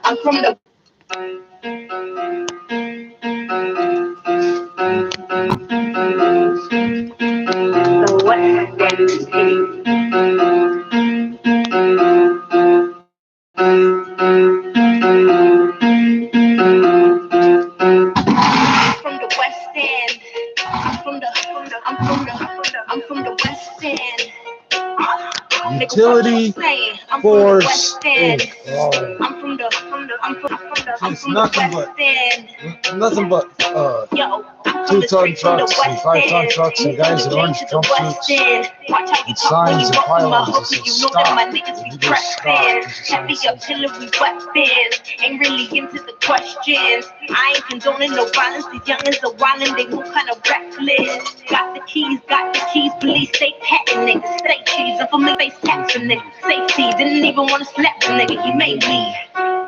I'm from the West End. I'm from the West End. Utility Force Inc. I'm from the It's nothing but Yo, 2-ton trucks and 5-ton trucks and guys in orange jumpsuits and signs and pylons that say stop. You just stop. Heavy artillery weapons, ain't really into the questions. I ain't condoning no violence. These youngins are wildin', they move kind of reckless. Got the keys, police stay patting niggas. Stay cheese, I'm for me, face taps a nigga. Safety, didn't even wanna slap the nigga, he made me.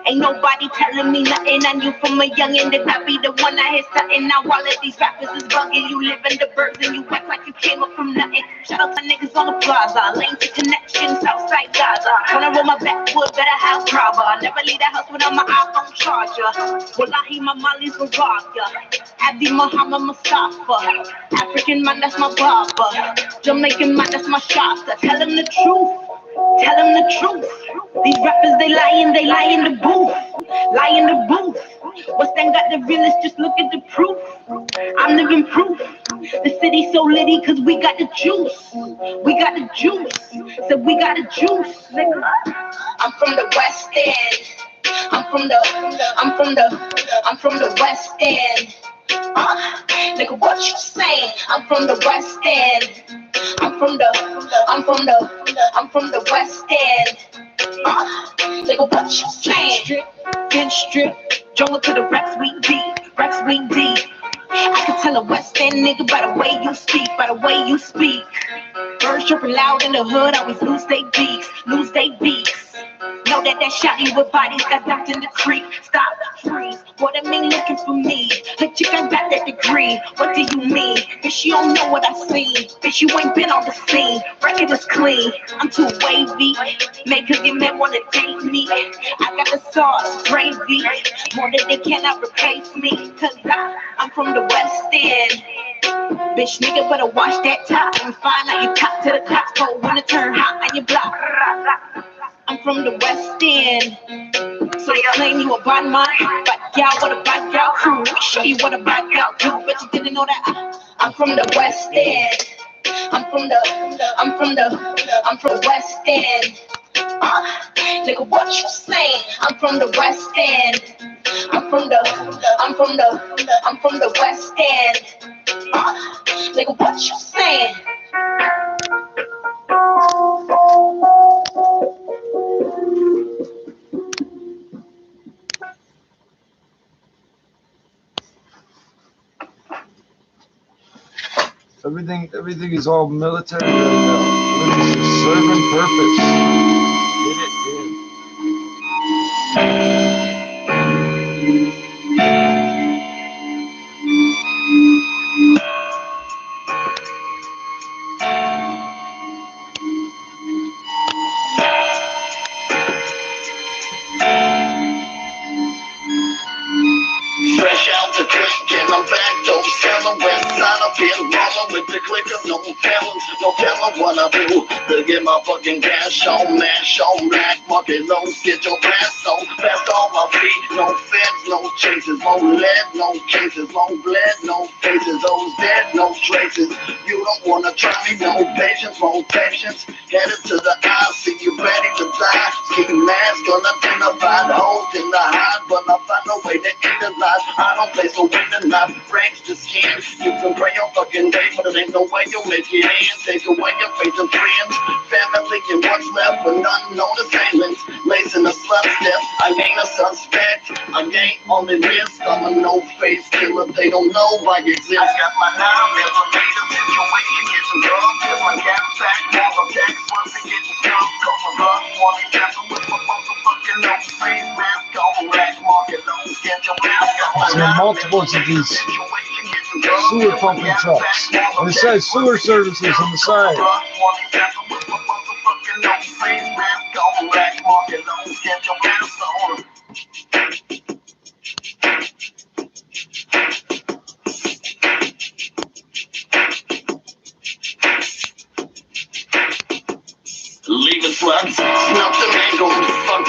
Ain't nobody telling me nothing. I knew from a youngin' that I be the one I hit something. Now all of these rappers is bugging. You live in the burbs and you act like you came up from nothing. Shout out to niggas on the plaza, lane to connection, Southside Gaza. When I roll my backwood, better have grabber. Never leave the house without my iPhone charger. Wallahi, my Molly's will rob ya. Abdi Muhammad Mustafa. African man, that's my barber. Jamaican man, that's my shopper. Tell him the truth. Tell them the truth. These rappers, they lie in the booth. Lie in the booth. What's that got the realest? Just look at the proof. I'm living proof. The city's so litty cause we got the juice. We got the juice. So we got the juice, nigga. I'm from the West End. I'm from the West End. Nigga, what you saying? I'm from the West End. I'm from the West End. Nigga, what you saying? Bench strip, jungle to the Rex Week D. I can tell a West End nigga by the way you speak, Birds chirping loud in the hood, always lose they beaks. Know that shotty with bodies got dumped in the creek. Stop, freeze. What I mean looking for me? The chick I got that degree. What do you mean? Bitch, you don't know what I seen. Bitch, you ain't been on the scene. Record is clean. I'm too wavy. Make her get mad wanna date me. I got the sauce, gravy. More than they cannot replace me. Cause I'm from the West End. Bitch, nigga better watch that top and find out you top to the cops cold when it turn hot on your block. I'm from the West End, so you claim you a bad man, but y'all what a bad girl crew. Let me show you what a bad girl do. Bet you didn't know that. I'm from the West End. I'm from the West End. Nigga, what you saying? I'm from the West End. I'm from the West End. Nigga, what you saying? Everything is all military right now. Everything's just serving purpose. Get it in. Fresh out the Christian, I'm back, don't sell them. West side, I've been rolling with the click of no felons. No telling what I do to get my fucking cash on, mash on, black market lows, get your ass on. Fast on my feet, no feds, no chases, no lead, no cases, no bled, no faces, those dead, no traces. You don't wanna try me, no patience, no patience. Headed to the eye, see you ready to die. Ski mask, gonna identify the holes in the hide, but I find a way to end the life. I don't play so win and not breaks the skin. You can pray your fucking day, but it ain't no way you'll make it in. Take away your faith and friends, family and what's left, but unknown assailants. Lacing the slut step, I ain't a suspect. I ain't on the risk, I'm a no-face killer. They don't know I exist. I got my 9, never made a situation, get some drugs. If I got back, now I'm back, once I get you scum. Go for love, wanna cancel with my motherfucking no-face mask on. Rack market, don't get your mask on. There are multiples of these sewer pumping trucks. And it says sewer services on the side.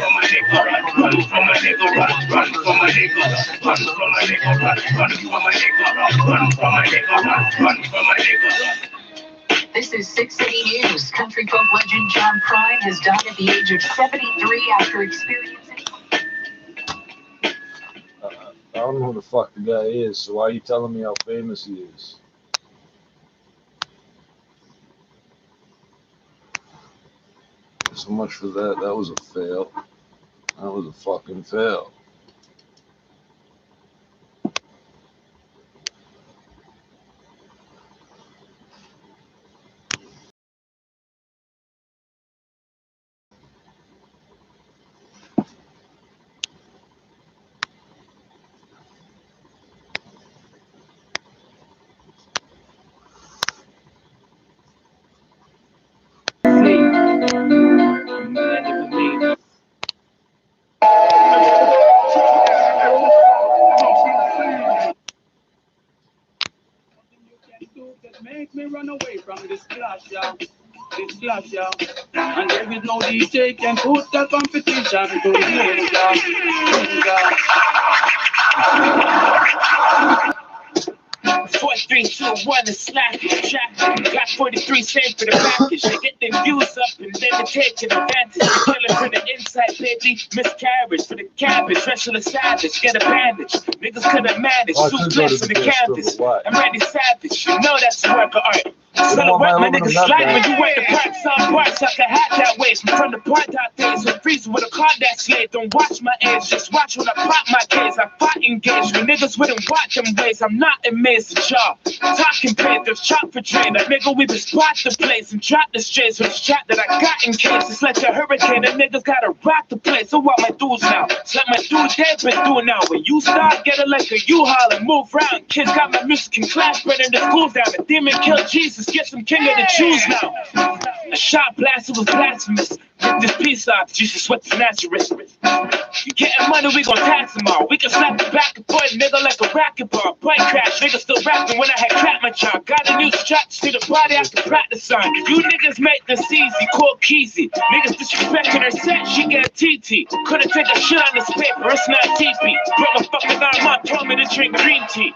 for my nigga, run for my nigga, run for my nigga, run for my nigga, run for my nigga, run for my nigga, run for my nigga. This is 6 City News. Country folk legend John Prine has died at the age of 73 after experiencing... I don't know who the fuck the guy is, so why are you telling me how famous he is? So much for that. That was a fail. That was a fucking fail. Make me run away from this clash, yeah. This clash, yeah. And there is no DJ can put the competition to the yeah. 4, 3, 2, 1, and slap the track. Got 43 saved for the package. Get them views up and then they taking advantage. Killing for the inside, baby. Miscarriage for the cabbage. Wrestle the savage. Get a bandage. Niggas couldn't manage. Supless on the canvas. I'm ready savage. You know that's a work of art. Celebrate my niggas slide when you wear the parts on parts. I can hat that way. From the part out there. So freezing with a card that slave. Don't watch my age. Just watch when I pop my case. I fought engaged. When niggas wouldn't watch them ways. I'm not amazed at y'all. Talking Panthers, chop for train. That nigga, we been spot the place and drop the strays for the strap that I got in case. It's like a hurricane. The niggas gotta rock the place. So what my dudes now? It's like my dudes they've been doing now. When you start, get it like a U-Haul and move round. Kids got my music in class, spreading the schools down. The demon killed Jesus. Get some king of the Jews now. A shot blasted was blasphemous. Get this piece off, Jesus sweat the Nazareth. You getting money, we gon' tax them all. We can slap the back and forth, nigga, like a racquetball. Bike crash, nigga still rapping when I had cracked my jaw. Got a new strap to see the body I can practice on. You niggas make this easy, cold keezy. Niggas disrespecting her set, she get a TT. Couldn't take a shit on this paper, it's not TP. Put my fucking arm up, told me to drink green tea.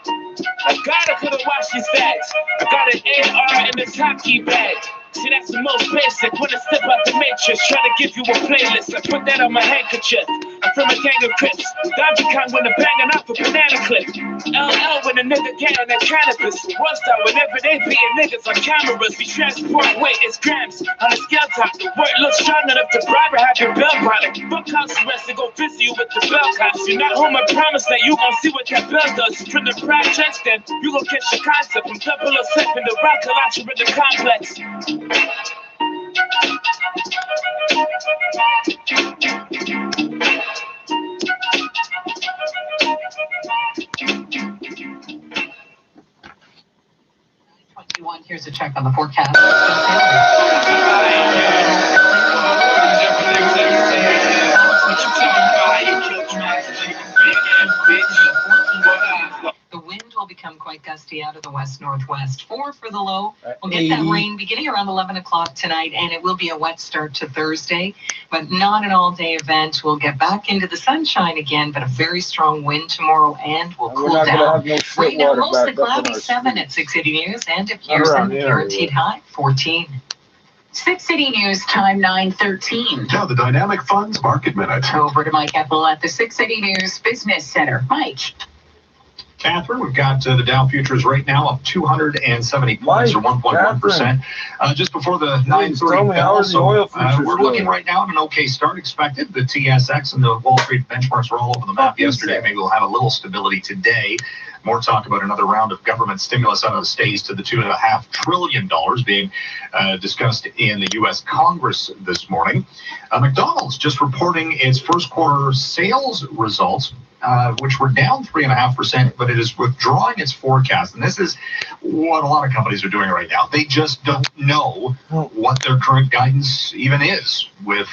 I gotta could've washed these bags. I got an AR in this hockey bag. See, that's the most basic. When I step out the matrix, try to give you a playlist. I put that on my handkerchief. I'm from a gang of Crips. Dodgy Kong when I'm banging off a banana clip. LL when a nigga get on that cannabis. Rust out whenever they being niggas on cameras. We transport weight, it's grams. On a scale top, the word looks strong enough to bribe or have your bell product. Fuck house arrest and go visit you with the bell cops. You're not home, I promise that you gon' see what that bell does. From the projects, then you gon' catch the concept. From 007 the rock collage in the complex. Here's a check on the forecast. The wind will become quite gusty out of the west-northwest. 4 for the low. We'll get that rain beginning around 11 o'clock tonight, and it will be a wet start to Thursday, but not an all-day event. We'll get back into the sunshine again, but a very strong wind tomorrow, and we'll cool down. Right now, mostly cloudy, 7 at 6 City News, and a Pearson guaranteed high, 14. 6 City News, time 9:13. Now the Dynamic Funds Market Minute. Over to Mike Epple at the 6 City News Business Center. Mike. Catherine, we've got the Dow futures right now up 270 points, or 1.1%. Just before the 9:30 bell. So we're looking right now at an okay start expected. The TSX and the Wall Street benchmarks were all over the map yesterday. Maybe we'll have a little stability today. More talk about another round of government stimulus out of the States to the $2.5 trillion being discussed in the U.S. Congress this morning. McDonald's just reporting its first quarter sales results, which were down 3.5%, but it is withdrawing its forecast. And this is what a lot of companies are doing right now. They just don't know what their current guidance even is with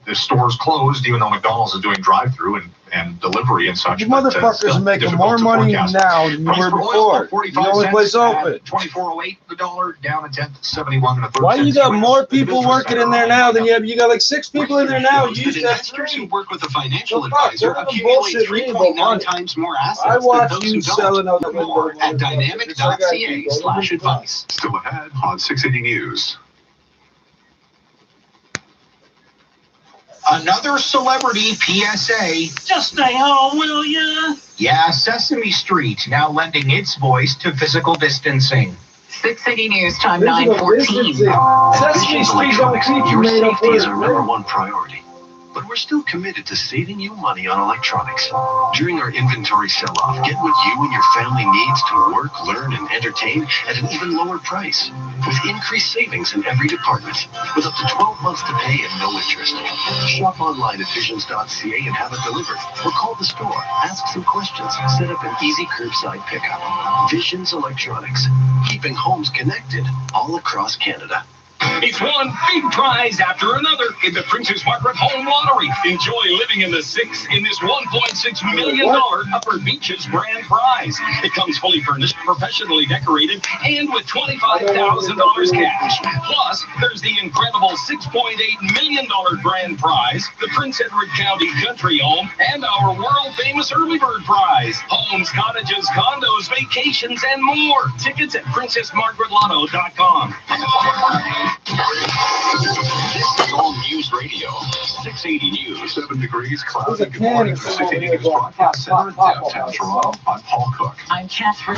the store's closed, even though McDonald's is doing drive-through and delivery and such. You motherfuckers are making more money now than you were before. The only place open. $24.08 the dollar, down a tenth, 71 1/3. Why you got more people working in there now than you have? You got like 6 people in there now. You used to have investors 3. who work with a financial advisor accumulate 3.9 times more assets I than watch those you who selling don't. out More at dynamic.ca/advice. Still ahead on 680 News. Another celebrity PSA. Just stay home, will ya? Yeah, Sesame Street now lending its voice to physical distancing. 680 News, time Physical 9:14. Sesame Street don't keep you Your made up safety is our words, number man. one priority. But we're still committed to saving you money on electronics. During our inventory sell-off, get what you and your family needs to work, learn, and entertain at an even lower price. With increased savings in every department. With up to 12 months to pay and no interest. Shop online at visions.ca and have it delivered. Or call the store, ask some questions, set up an easy curbside pickup. Visions Electronics. Keeping homes connected all across Canada. It's one big prize after another in the Princess Margaret Home Lottery. Enjoy living in the six in this $1.6 million Upper Beaches grand prize. It comes fully furnished, professionally decorated, and with $25,000 cash. Plus, there's the incredible $6.8 million grand prize, the Prince Edward County Country Home, and our world-famous Early Bird prize. Homes, cottages, condos, vacations, and more. Tickets at PrincessMargaretLotto.com. This is All News Radio, 680 News. 7 degrees, cloudy. Good morning from the 680 News Broadcast Center in downtown Toronto. I'm Paul Cook. I'm Catherine.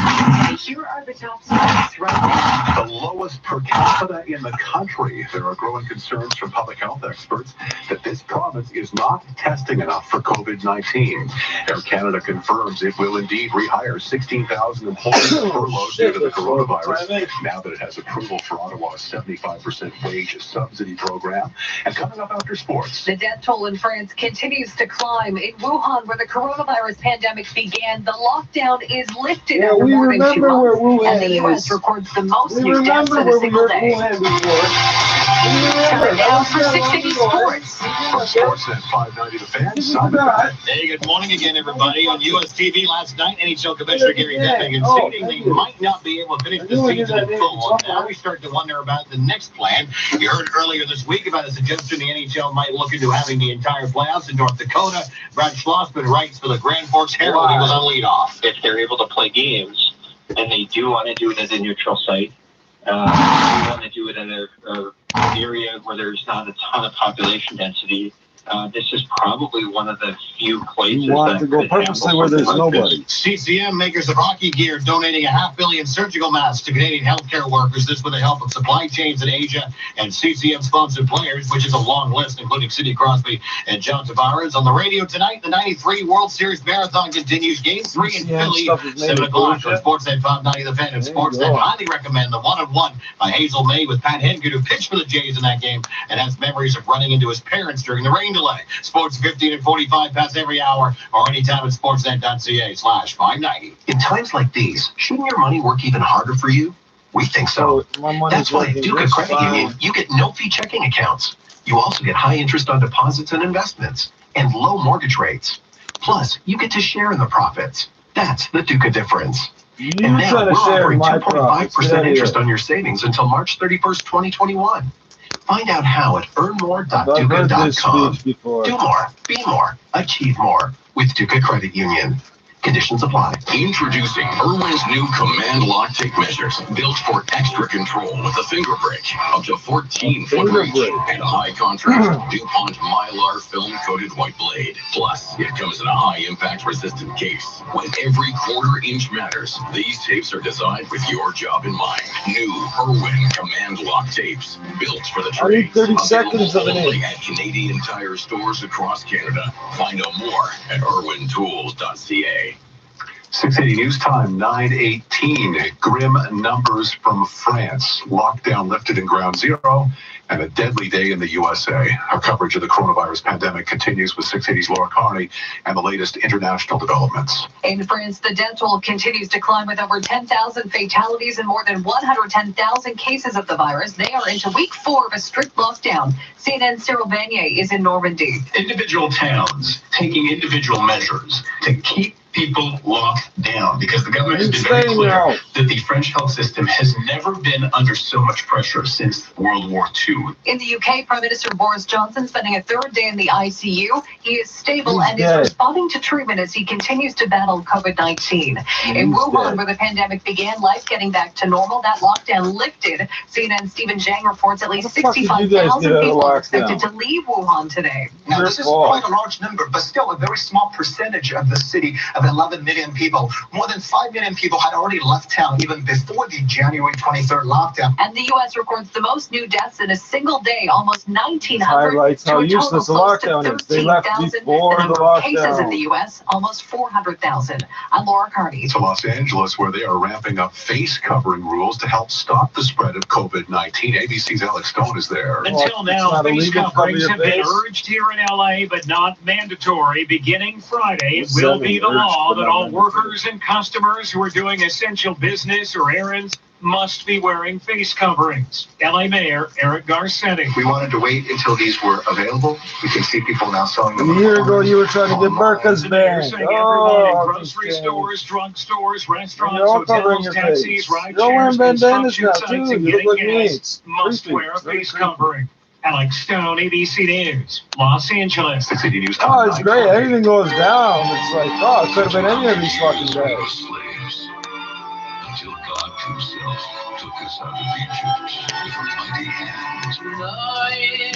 Here are the top stories right now. The lowest per capita in the country. There are growing concerns from public health experts that this province is not testing enough for COVID-19. Air Canada confirms it will indeed rehire 16,000 employees furloughed due to the coronavirus, now that it has approval for Ottawa's 75% wage subsidy program. And coming up after sports. The death toll in France continues to climb. In Wuhan, where the coronavirus pandemic began, the lockdown is lifted after more than 2 months. And the U.S. records the most new deaths in a single day. Time now for 680 Sports. From Sportsnet 590 The Fan, Simon Bennett. Hey, good morning again, everybody. On U.S. TV last night, NHL Commissioner Gary Bettman conceding they might not be able to finish the season in full. Now we start to wonder about the next plan. You heard earlier this week about a suggestion the NHL might look into having the entire playoffs in North Dakota. Brad Schlossman writes for the Grand Forks Herald. He was on leadoff. If they're able to play games and they do want to do it at a neutral site, they want to do it at a area where there's not a ton of population density, this is probably one of the few places You want to go purposely where there's nobody. CCM, makers of hockey gear, donating 500 million surgical masks to Canadian healthcare workers. This with the help of supply chains in Asia and CCM-sponsored players, which is a long list, including Sidney Crosby and John Tavares. On the radio tonight, the 93 World Series Marathon continues. Game 3 in Philly, 7 o'clock on Sportsnet 590 The Fan and Sportsnet. Highly recommend the one-on-one by Hazel May with Pat Henke, who pitched for the Jays in that game and has memories of running into his parents during the rain delay. Sports 15 and 45 past every hour or anytime at sportsnet.ca/590. In times like these, shouldn't your money work even harder for you? We think so. That's why at Duca Credit Union, you get no-fee checking accounts. You also get high interest on deposits and investments and low mortgage rates. Plus, you get to share in the profits. That's the Duca difference. And now we're offering 2.5% interest on your savings until March 31st, 2021. Find out how at earnmore.duca.com. Do more, be more, achieve more with Duca Credit Union. Conditions apply. Introducing Irwin's new Command Lock Tape Measures, built for extra control with a finger brick, up to 14-foot reach, and a high contrast DuPont Mylar film-coated white blade. Plus, it comes in a high-impact resistant case. When every quarter-inch matters, these tapes are designed with your job in mind. New Irwin Command Lock Tapes, built for the trade. 30 seconds of an only at Canadian Tire stores across Canada. Find out more at irwintools.ca. 680 News Time, 9:18. Grim numbers from France. Lockdown lifted in ground zero and a deadly day in the USA. Our coverage of the coronavirus pandemic continues with 680's Laura Carney and the latest international developments. In France, the death toll continues to climb with over 10,000 fatalities and more than 110,000 cases of the virus. They are into week 4 of a strict lockdown. CNN's Cyril Vanier is in Normandy. Individual towns taking individual measures to keep people locked down because the government has been very clear that the French health system has never been under so much pressure since World War II. In the UK, Prime Minister Boris Johnson spending a third day in the ICU. He is stable and is responding to treatment as he continues to battle COVID-19. In Wuhan, where the pandemic began, life getting back to normal. That lockdown lifted. CNN's Stephen Zhang reports at least 65,000 people are expected to leave Wuhan today. Now, this is quite a large number, but still a very small percentage of the city of 11 million people. More than 5 million people had already left town even before the January 23rd lockdown. And the U.S. records the most new deaths in a single day, almost 1,900 highlights to how a total useless the close to lockdown is. They left 13,000. before The the number of cases in lockdown. the U.S., almost 400,000. I'm Laura Carney. To Los Angeles, where they are ramping up face covering rules to help stop the spread of COVID-19. ABC's Alex Stone is there. Until now, face coverings have been urged here in LA, but not mandatory. Beginning Friday, it will be the law that all workers and customers who are doing essential business or errands must be wearing face coverings. LA Mayor Eric Garcetti. We wanted to wait until these were available. We can see people now selling them. A year ago, you were trying to get Burka's banned. Everyone in grocery stores, drugstores, restaurants, hotels, taxis, ride shares, construction sites, and getting gas must wear a face covering. Alex Stone, ABC News, Los Angeles. 680 News. Oh, it's great. Anything goes down. It's like, oh, it could have been any of these fucking guys. Slaves, until God himself took us out of Egypt with a mighty hand.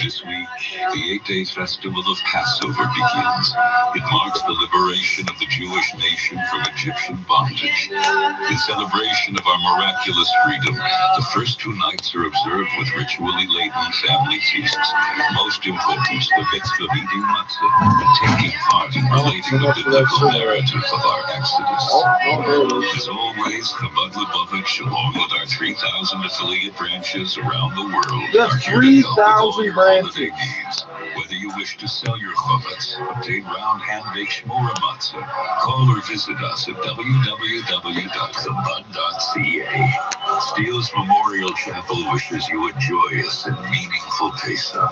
This week, the 8-day festival of Passover begins. It marks the liberation of the Jewish nation from Egyptian bondage. In celebration of our miraculous freedom, the first 2 nights are observed with ritually laden family feasts. Most important, the mitzvah of eating matzah and taking part in relating the biblical narrative of our Exodus. As always, Chabad Lubavitch, along with our 3,000 affiliate branches around the world, That's 3,000 branches. Whether you wish to sell your chavetz, obtain round hand-baked shmura matzah, call or visit us at www.chabad.ca. Steele's Memorial Chapel wishes you a joyous and meaningful Pesach.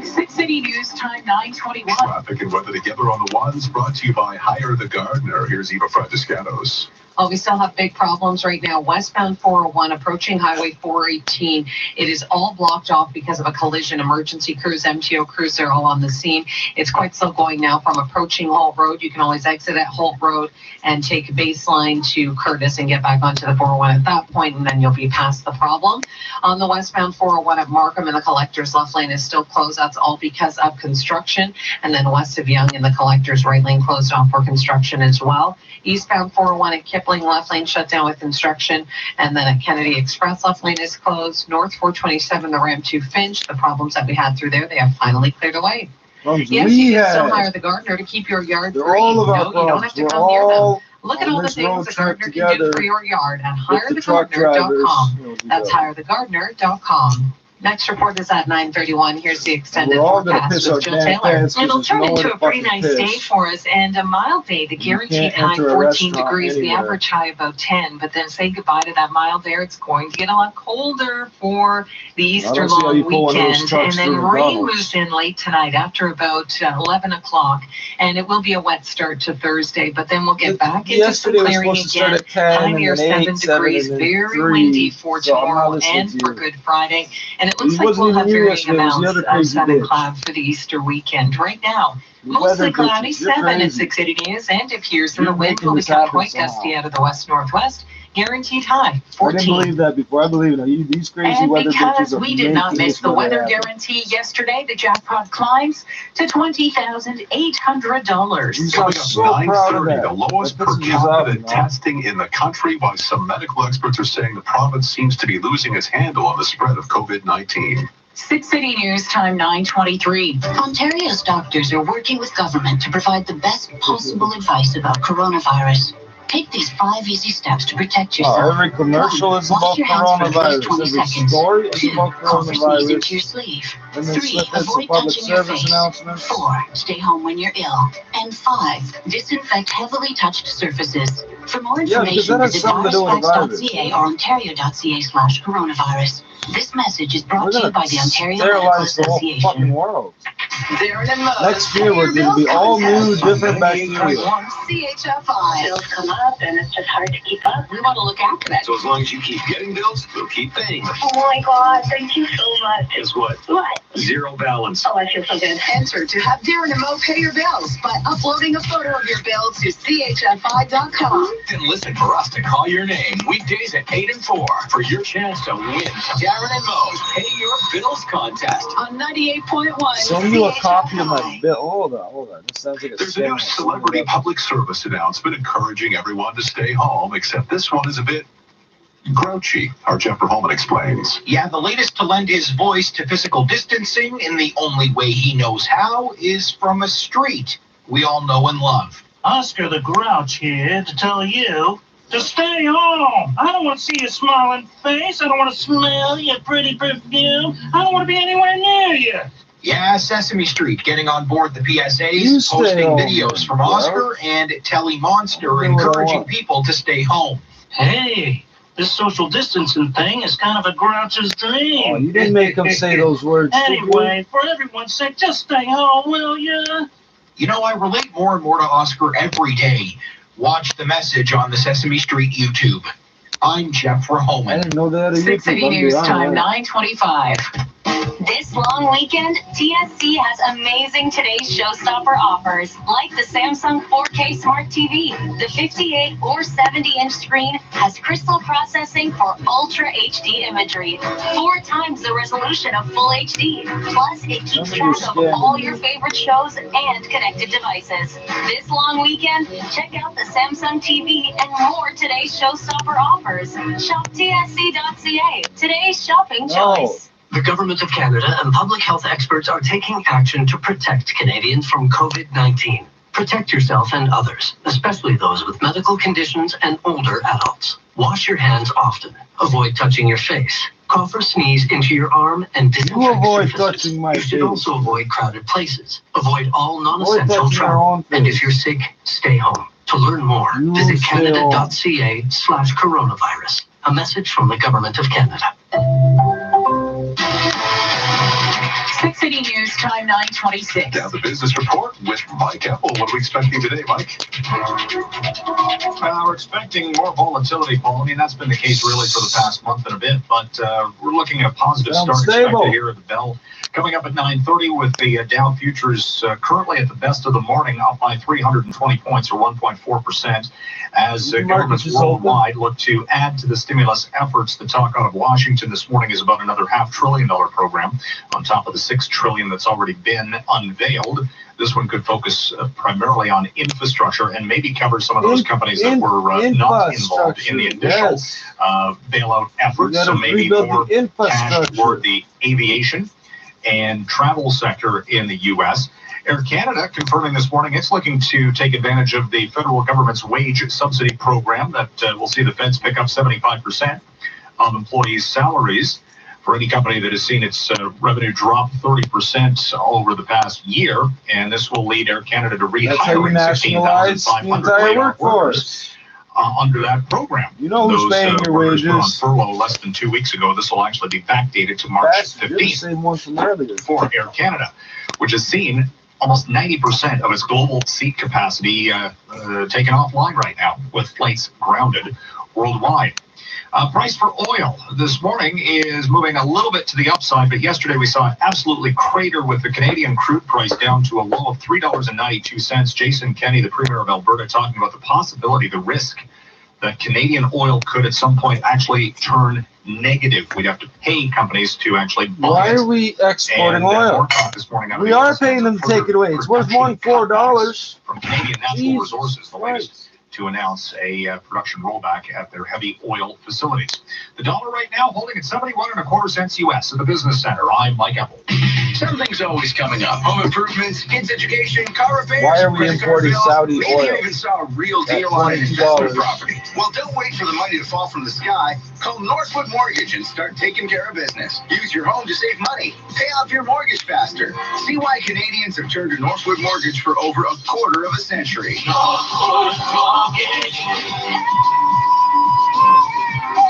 680 News Time, 9:21. Traffic and weather together on the ones, brought to you by Hire the Gardener. Here's Eva Fratiscanos. Oh, we still have big problems right now. Westbound 401 approaching Highway 418. It is all blocked off because of a collision. Emergency crews, MTO crews, they're all on the scene. It's quite slow going now from approaching Holt Road. You can always exit at Holt Road and take Baseline to Curtis and get back onto the 401 at that point, and then you'll be past the problem. On the westbound 401 at Markham and the Collector's left lane is still closed. That's all because of construction. And then west of Young and the Collector's right lane closed off for construction as well. Eastbound 401 at Kipling left lane shut down with construction, and then at Kennedy Express left lane is closed. North 427, the Ram 2 Finch, the problems that we had through there, they have finally cleared away. Yes, you can still hire the gardener to keep your yard free. All of our No, you don't have to come near them. Look at all the things the gardener can do for your yard at hirethegardener.com. That's hirethegardener.com. Next report is at 9:31. Here's the extended forecast with Jill Taylor. It'll turn into a pretty nice day for us and a mild day. The guaranteed high 14 degrees, the average high about 10. But then say goodbye to that mild air. It's going to get a lot colder for the Easter long weekend. And then rain moves in late tonight after about 11 o'clock. And it will be a wet start to Thursday. But then we'll get back into some clearing again. High near 7 degrees. Very windy for tomorrow and for Good Friday. And it looks like we'll have varying amounts of sun and cloud for the Easter weekend. Right now, mostly cloudy, 7 at 680 News. And if here's in the wind will become quite gusty out of the west-northwest. Guaranteed high, 14. I didn't believe that before. I believe it. These crazy weather bitches are because we did not miss the weather guarantee yesterday, the jackpot climbs to $20,800. Coming up 9:30, the lowest per capita testing in the country, while some medical experts are saying the province seems to be losing its handle on the spread of COVID-19. 6 City News, time 9:23. Ontario's doctors are working with government to provide the best possible advice about coronavirus. Take these 5 easy steps to protect yourself. Every commercial is about coronavirus. Every story is about coronavirus. And then 3. it's a Avoid public touching your service face. announcement. 4. Stay home when you're ill. And 5. Disinfect heavily touched surfaces. For more information, visit virusfacts.ca or ontario.ca/coronavirus. This message is brought to you by the Ontario Medical Association. Fucking world. Darren and Mo. Next year we're going to be all new, different bacteria. CHFI. Bills come up and it's just hard to keep up. We want to look after that. So as long as you keep getting bills, we'll keep paying them. Oh my God, thank you so much. Guess what? What? Zero balance. Oh, I feel so good. Enter to have Darren and Mo pay your bills by uploading a photo of your bill to chfi.com. Then listen for us to call your name weekdays at 8 and 4 for your chance to win Darren and Mo's Pay Your Bills contest On 98.1. Send you a copy of my bill. Hold on. This sounds like a There's a new scam. celebrity public service announcement encouraging everyone to stay home, except this one is a bit grouchy. Our Jeff Verholman explains. Yeah, the latest to lend his voice to physical distancing in the only way he knows how is from a street we all know and love. Oscar the Grouch here to tell you to stay home. I don't want to see your smiling face. I don't want to smell your pretty perfume. I don't want to be anywhere near you. Yeah, Sesame Street getting on board the PSAs, posting videos from Oscar and Telly Monster encouraging people to stay home. Hey, this social distancing thing is kind of a Grouch's dream. Oh, you didn't make him say those words. Anyway, for everyone's sake, just stay home, will ya? You know, I relate more and more to Oscar every day. Watch the message on the Sesame Street YouTube. I'm Jeff Verholman. I didn't know that. 6 City News, time 9:25. This long weekend, TSC has amazing Today's Showstopper offers, like the Samsung 4K Smart TV. The 58 or 70-inch screen has crystal processing for Ultra HD imagery, 4 times the resolution of Full HD. Plus, it keeps track of all your favorite shows and connected devices. This long weekend, check out the Samsung TV and more Today's Showstopper offers. Shop tsc.ca. Today's shopping choice. The Government of Canada and public health experts are taking action to protect Canadians from COVID-19. Protect yourself and others, especially those with medical conditions and older adults. Wash your hands often. Avoid touching your face. Cough or sneeze into your arm and disinfect surfaces. You should also avoid crowded places. Avoid all non-essential travel. And if you're sick, stay home. To learn more, visit canada.ca/coronavirus. A message from the Government of Canada. 6 City News, time 9:26. Now the business report with Mike Apple. What are we expecting today, Mike? We're expecting more volatility, Paul. I mean, that's been the case really for the past month and a bit, but we're looking at a positive start expected here at the bell. Coming up at 9:30 with the Dow futures currently at the best of the morning, up by 320 points or 1.4%, as governments worldwide look to add to the stimulus efforts. The talk out of Washington this morning is about another $500 billion program on top of the $6 trillion that's already been unveiled. This one could focus primarily on infrastructure and maybe cover some of those companies that were not involved in the initial bailout efforts. So maybe more cash toward the aviation and travel sector in the U.S. Air Canada confirming this morning it's looking to take advantage of the federal government's wage subsidy program that will see the feds pick up 75% of employees' salaries for any company that has seen its revenue drop 30% over the past year. And this will lead Air Canada to rehiring 16,500 workers under that program. You know who's paying your wages? On furlough less than 2 weeks ago. This will actually be backdated to March 15th for Air Canada, which has seen almost 90% of its global seat capacity taken offline right now, with flights grounded worldwide. Price for oil this morning is moving a little bit to the upside, but yesterday we saw it absolutely crater with the Canadian crude price down to a low of $3.92. Jason Kenney, the Premier of Alberta, talking about the possibility, the risk that Canadian oil could at some point actually turn negative. We'd have to pay companies to actually buy it. Why are we exporting oil? We are paying them to take it away. It's worth more than $4. From Canadian Natural Resources, the latest to announce a production rollback at their heavy oil facilities. The dollar right now holding at 71.25 US at the Business Center. I'm Mike Apple. Something's always coming up. Home improvements, kids' education, car repairs. Why are we importing Saudi Maybe oil? you even saw a real deal on an investment property. Well, don't wait for the money to fall from the sky. Call Northwood Mortgage and start taking care of business. Use your home to save money. Pay off your mortgage faster. See why Canadians have turned to Northwood Mortgage for over a quarter of a century.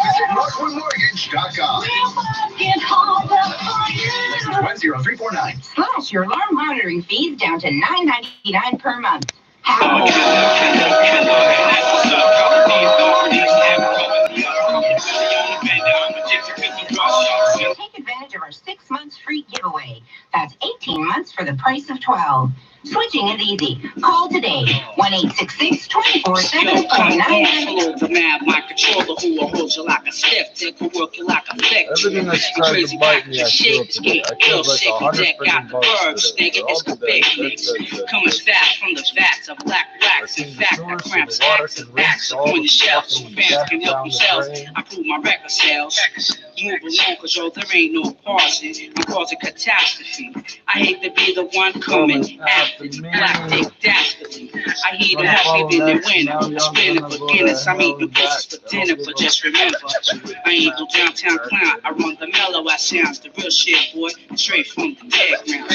Visit NorthwoodMortgage.com. License 10349. Slash your alarm monitoring fees down to $9.99 per month. Take advantage of our 6 months free giveaway. That's 18 months for the price of 12. Switching is easy. Call today. 1-866-24-7-4999. The mad my controller who will hold you like a stiff dick, who work you like a flick. Everything that's trying to bite me, I feel today. I feel like 100 bugs today. All the day. Coming fast from the vats of black wax. In fact, I cramp stacks and backs up on the shelves so fans can help themselves. I prove my record sales. Move along, cause yo, there ain't no pausing. I'm causing catastrophe. I hate to be the one coming after the black dick dastardly. I heat them up, giving it winning. Spinning for Guinness. I'm eating pussies for dinner, but just remember, I ain't no downtown clown. I run the mellow ass sounds, the real shit, boy, straight from the dead ground.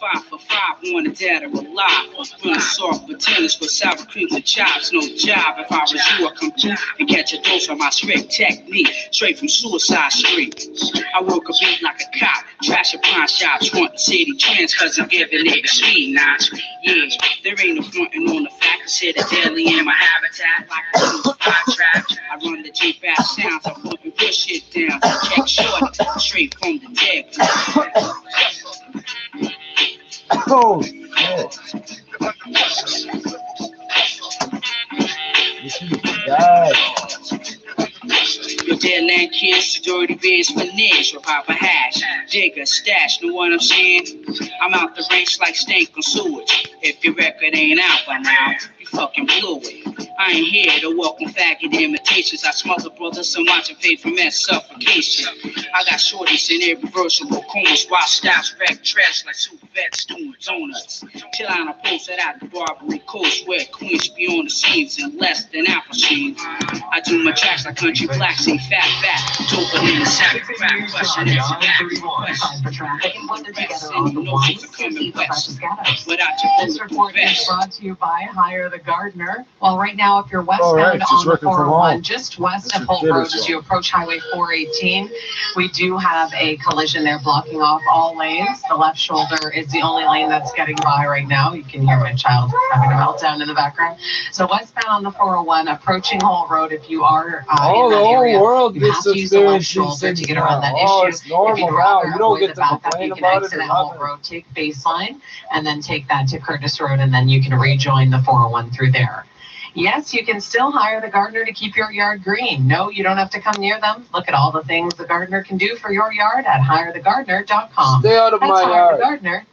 Five for five, wanna dead or alive. Running soft for tennis with sour cream and chives. No job. If I was you, I'd come through and catch a dose of my strict technique. Straight from Suicide Street. I work a beat like a cop. Trash a pawn shops, frontin' city trends, cause I'm giving it a speed notch. Yeah, there ain't no frontin' on the fact. I said it daily in my habitat like a suicide trap. I run the J-Bass sounds, I'm putting real shit down. Check short, straight from the dead. Oh, shit. This is bad. Your dead land kids, dirty beers for niche or Papa Hash. Digger, stash, know what I'm saying? I'm out the range like stank on sewage. If your record ain't out by now, you fucking blew it. I ain't here to welcome faggot imitations. I smother brothers so much and paid for mass suffocation. I got shorties in irreversible comas, wild styles, wreck trash like super vets doing donuts. Till I posted out the Barbary Coast where queens be on the scenes in less than apple sheen. I do my tracks like country blacks ain't fat back. Token in the sack, crap, question is This report is brought to you by Hire the Gardener. Well, right now, if you're westbound on the 401, just west of Holt Road as you approach Highway 418, we do have a collision there blocking off all lanes. The left shoulder is the only lane that's getting by right now. You can hear my child having a meltdown in the background. So westbound on the 401, approaching Holt Road, if you are in that area, you have to use the left shoulder to get around that issue. It's normal if you'd now. rather You don't avoid get the to backup, complain you can about it exit or at Holt nothing. Road, take Baseline, and then take that to Curtis Road, and then you can rejoin the 401 through there. Yes, you can still hire the gardener to keep your yard green. No, you don't have to come near them. Look at all the things the gardener can do for your yard at hirethegardener.com. Stay out of my yard. Hirethegardener.com.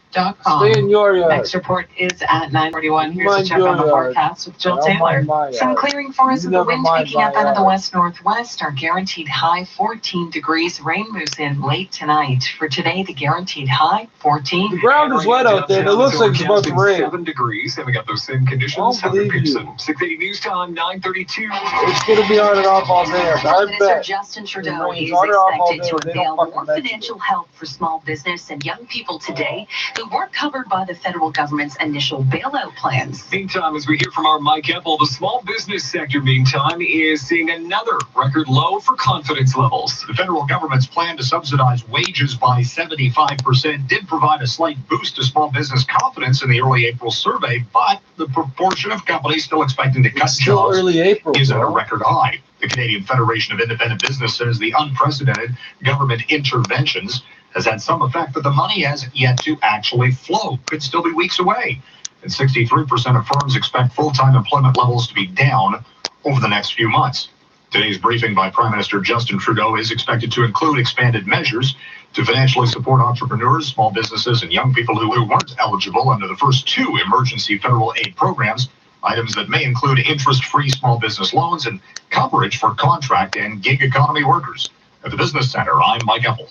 Stay in your yard. Next report is at 9:41. Here's a Mind check your on the yard. forecast with Jill I don't mind Taylor. my Some yard. clearing for us You with the never wind mind picking my up out of the yard. west-northwest. Our guaranteed high 14 degrees. Rain moves in late tonight. For today, the guaranteed high 14. The ground is wet out there. It looks like it's about to rain. 7 degrees, and we got those same conditions. I don't believe you. 680 News Time, 9:32. It's going to be on and off all day. I Minister bet. Justin It Trudeau rains is on and off all expected day. to They unveil don't more fucking financial help for small business and young people today who weren't covered by the federal government's initial bailout plans. Meantime, as we hear from our Mike Apple, the small business sector, meantime, is seeing another record low for confidence levels. The federal government's plan to subsidize wages by 75% did provide a slight boost to small business confidence in the early April survey, but the proportion of companies still expecting to cut It's still jobs early April, is at a bro. record high. The Canadian Federation of Independent Business says the unprecedented government interventions has had some effect, but the money has yet to actually flow. Could still be weeks away. And 63% of firms expect full-time employment levels to be down over the next few months. Today's briefing by Prime Minister Justin Trudeau is expected to include expanded measures to financially support entrepreneurs, small businesses, and young people who weren't eligible under the first 2 emergency federal aid programs. Items that may include interest-free small business loans and coverage for contract and gig economy workers. At the Business Center, I'm Mike Epple.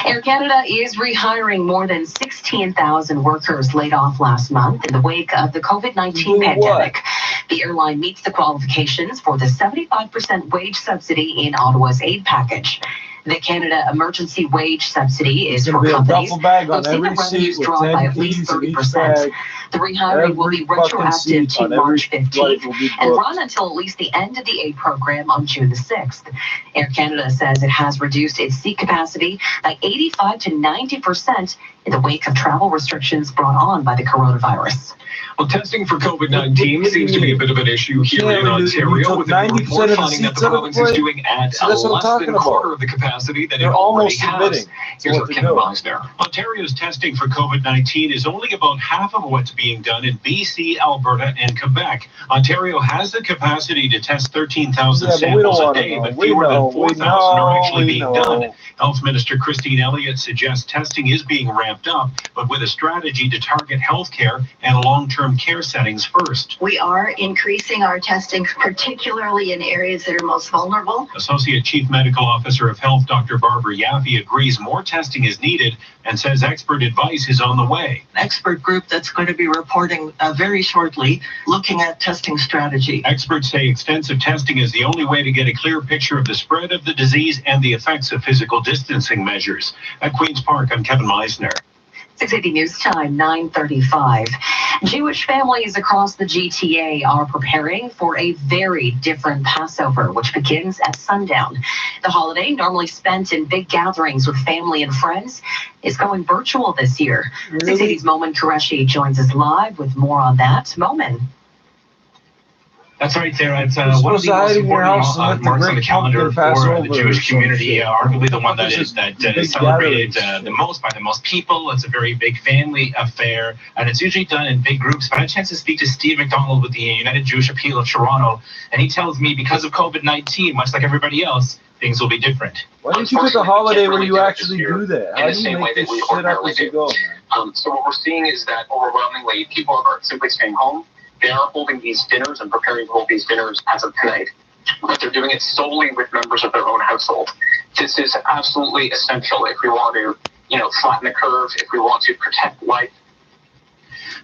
Air Canada is rehiring more than 16,000 workers laid off last month in the wake of the COVID-19 pandemic. The airline meets the qualifications for the 75% wage subsidy in Ottawa's aid package. The Canada Emergency Wage Subsidy is for companies who've seen their revenues drop by at least 30%. The rehiring will be retroactive to March 15th and run until at least the end of the aid program on June the 6th. Air Canada says it has reduced its seat capacity by 85 to 90% in the wake of travel restrictions brought on by the coronavirus. Well, testing for COVID-19 seems to be a bit of an issue here in Ontario, with a new report finding that the province is doing at less than a quarter of the capacity that it already has. Here's our Ken there. Ontario's testing for COVID-19 is only about half of what's being done in BC, Alberta, and Quebec. Ontario has the capacity to test 13,000 samples a day, but fewer than 4,000 are actually being done. Health Minister Christine Elliott suggests testing is being ramped up, but with a strategy to target healthcare and long-term care settings first. We are increasing our testing, particularly in areas that are most vulnerable. Associate Chief Medical Officer of Health, Dr. Barbara Yaffe, agrees more testing is needed and says expert advice is on the way. Expert group that's going to be reporting very shortly, looking at testing strategy. Experts say extensive testing is the only way to get a clear picture of the spread of the disease and the effects of physical distancing measures. At Queen's Park, I'm Kevin Meisner. 680 News Time, 9:35. Jewish families across the GTA are preparing for a very different Passover, which begins at sundown. The holiday, normally spent in big gatherings with family and friends, is going virtual this year. 680's Momin Qureshi joins us live with more on that. Momin. That's right, Sarah. It's one of the most important marks on the calendar for the Jewish community, arguably the one that is celebrated the most by the most people. It's a very big family affair, and it's usually done in big groups. But I had a chance to speak to Steve McDonald with the United Jewish Appeal of Toronto, and he tells me because of COVID-19, much like everybody else, things will be different. Why didn't you pick a holiday where you actually do that? How do you make this shit up as you go, man? So what we're seeing is that overwhelmingly people are simply staying home. They are holding these dinners and preparing to hold these dinners as of tonight, but they're doing it solely with members of their own household. This is absolutely essential if we want to, flatten the curve, if we want to protect life.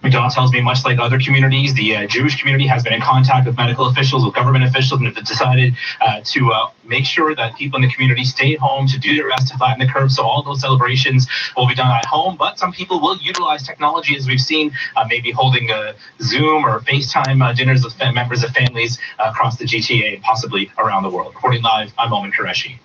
McDonald tells me, much like other communities, the Jewish community has been in contact with medical officials, with government officials, and have decided to make sure that people in the community stay home to do their best to flatten the curve. So all those celebrations will be done at home, but some people will utilize technology, as we've seen, maybe holding Zoom or FaceTime dinners with members of families across the GTA, possibly around the world. Reporting live, I'm Momin Qureshi.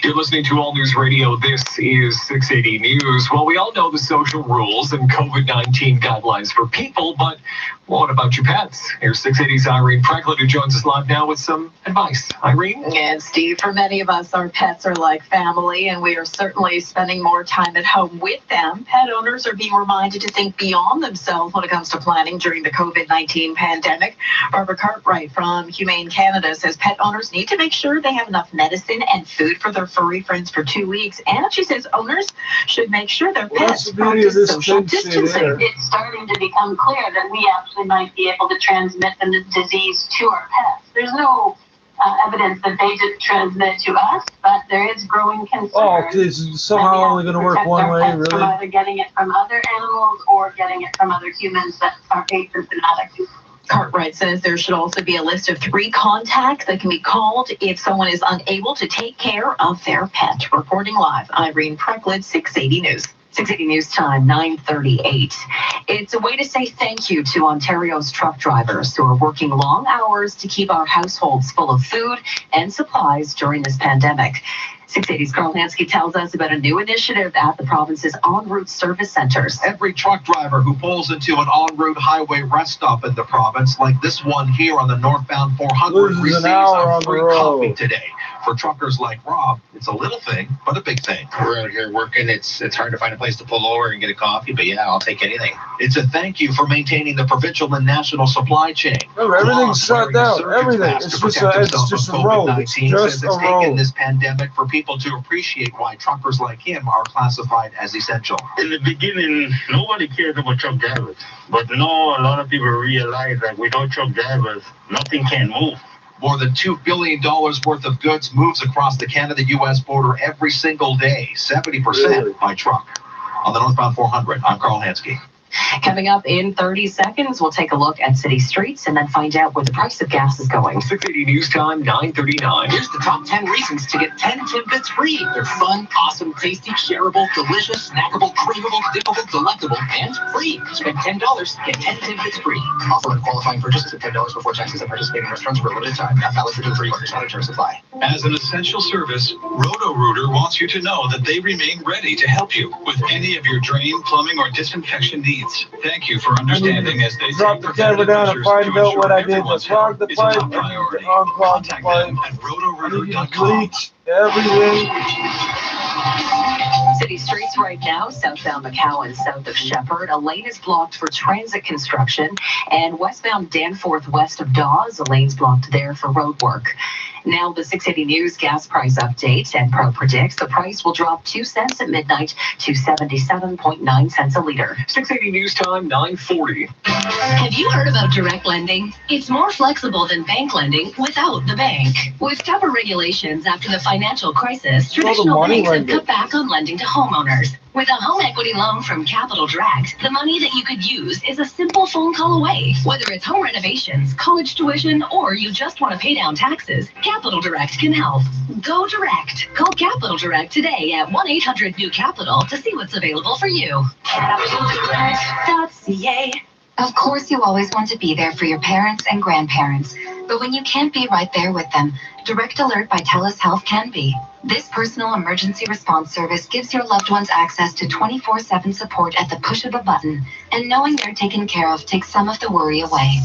You're listening to All News Radio. This is 680 News. Well, we all know the social rules and COVID-19 guidelines for people, but what about your pets? Here's 680's Irene Franklin, who joins us live now with some advice. Irene? And Steve, for many of us, our pets are like family, and we are certainly spending more time at home with them. Pet owners are being reminded to think beyond themselves when it comes to planning during the COVID-19 pandemic. Barbara Cartwright from Humane Canada says pet owners need to make sure they have enough medicine and food for their furry friends for 2 weeks. And she says owners should make sure their pets practice social distancing. It's starting to become clear that we actually might be able to transmit the disease to our pets. There's no evidence that they just transmit to us, but there is growing concern. Oh, okay, so somehow only going to work one way, really? From either getting it from other animals or getting it from other humans that are asymptomatic. Cartwright says there should also be a list of 3 contacts that can be called if someone is unable to take care of their pet. Reporting live, Irene Franklin, 680 News. 680 News Time, 9:38. It's a way to say thank you to Ontario's truck drivers who are working long hours to keep our households full of food and supplies during this pandemic. 680's Carl Hansky tells us about a new initiative at the province's en route service centers. Every truck driver who pulls into an en route highway rest stop in the province, like this one here on the northbound 400, receives a free coffee today. For truckers like Rob, it's a little thing, but a big thing. We're out here working. It's hard to find a place to pull over and get a coffee, but yeah, I'll take anything. It's a thank you for maintaining the provincial and national supply chain. Everything's shut down. Everything. It's just a road. It's just a road. Taken this pandemic for people to appreciate why truckers like him are classified as essential. In the beginning, nobody cared about truck drivers, but now a lot of people realize that without truck drivers, nothing can move. More than $2 billion worth of goods moves across the Canada-U.S. border every single day, 70% by truck. On the northbound 400, I'm Carl Hansky. Coming up in 30 seconds, we'll take a look at city streets and then find out where the price of gas is going. 680 News Time, 9:39. Here's the top 10 reasons to get 10 Timbits free. They're fun, awesome, tasty, shareable, delicious, snackable, craveable, dippable, delectable, and free. Spend $10, get 10 Timbits free. Offer on qualifying purchases of $10 before taxes at participating restaurants for a limited time. Not valid for delivery orders. Other terms apply. As an essential service, Roto-Rooter wants you to know that they remain ready to help you with any of your drain, plumbing, or disinfection needs. Thank you for understanding as they drop the camera down and find out what I did to clog the pipe and unclog the pipe. At rotorooter.com. Bleach everything. City streets right now, southbound McCowan, south of Shepherd. A lane is blocked for transit construction. And westbound Danforth, west of Dawes, a lane's blocked there for road work. Now the 680 News gas price update. Enpro predicts the price will drop 2 cents at midnight to 77.9 cents a liter. 680 News Time, 9:40. Have you heard about direct lending? It's more flexible than bank lending without the bank. With tougher regulations after the financial crisis, traditional banks have cut back on lending to homeowners. With a home equity loan from Capital Direct, the money that you could use is a simple phone call away. Whether it's home renovations, college tuition, or you just want to pay down taxes, Capital Direct can help. Go direct. Call Capital Direct today at 1-800-NEW-CAPITAL to see what's available for you. CapitalDirect.ca. Of course, you always want to be there for your parents and grandparents, but when you can't be right there with them, Direct Alert by TELUS Health can be. This personal emergency response service gives your loved ones access to 24/7 support at the push of a button, and knowing they're taken care of takes some of the worry away.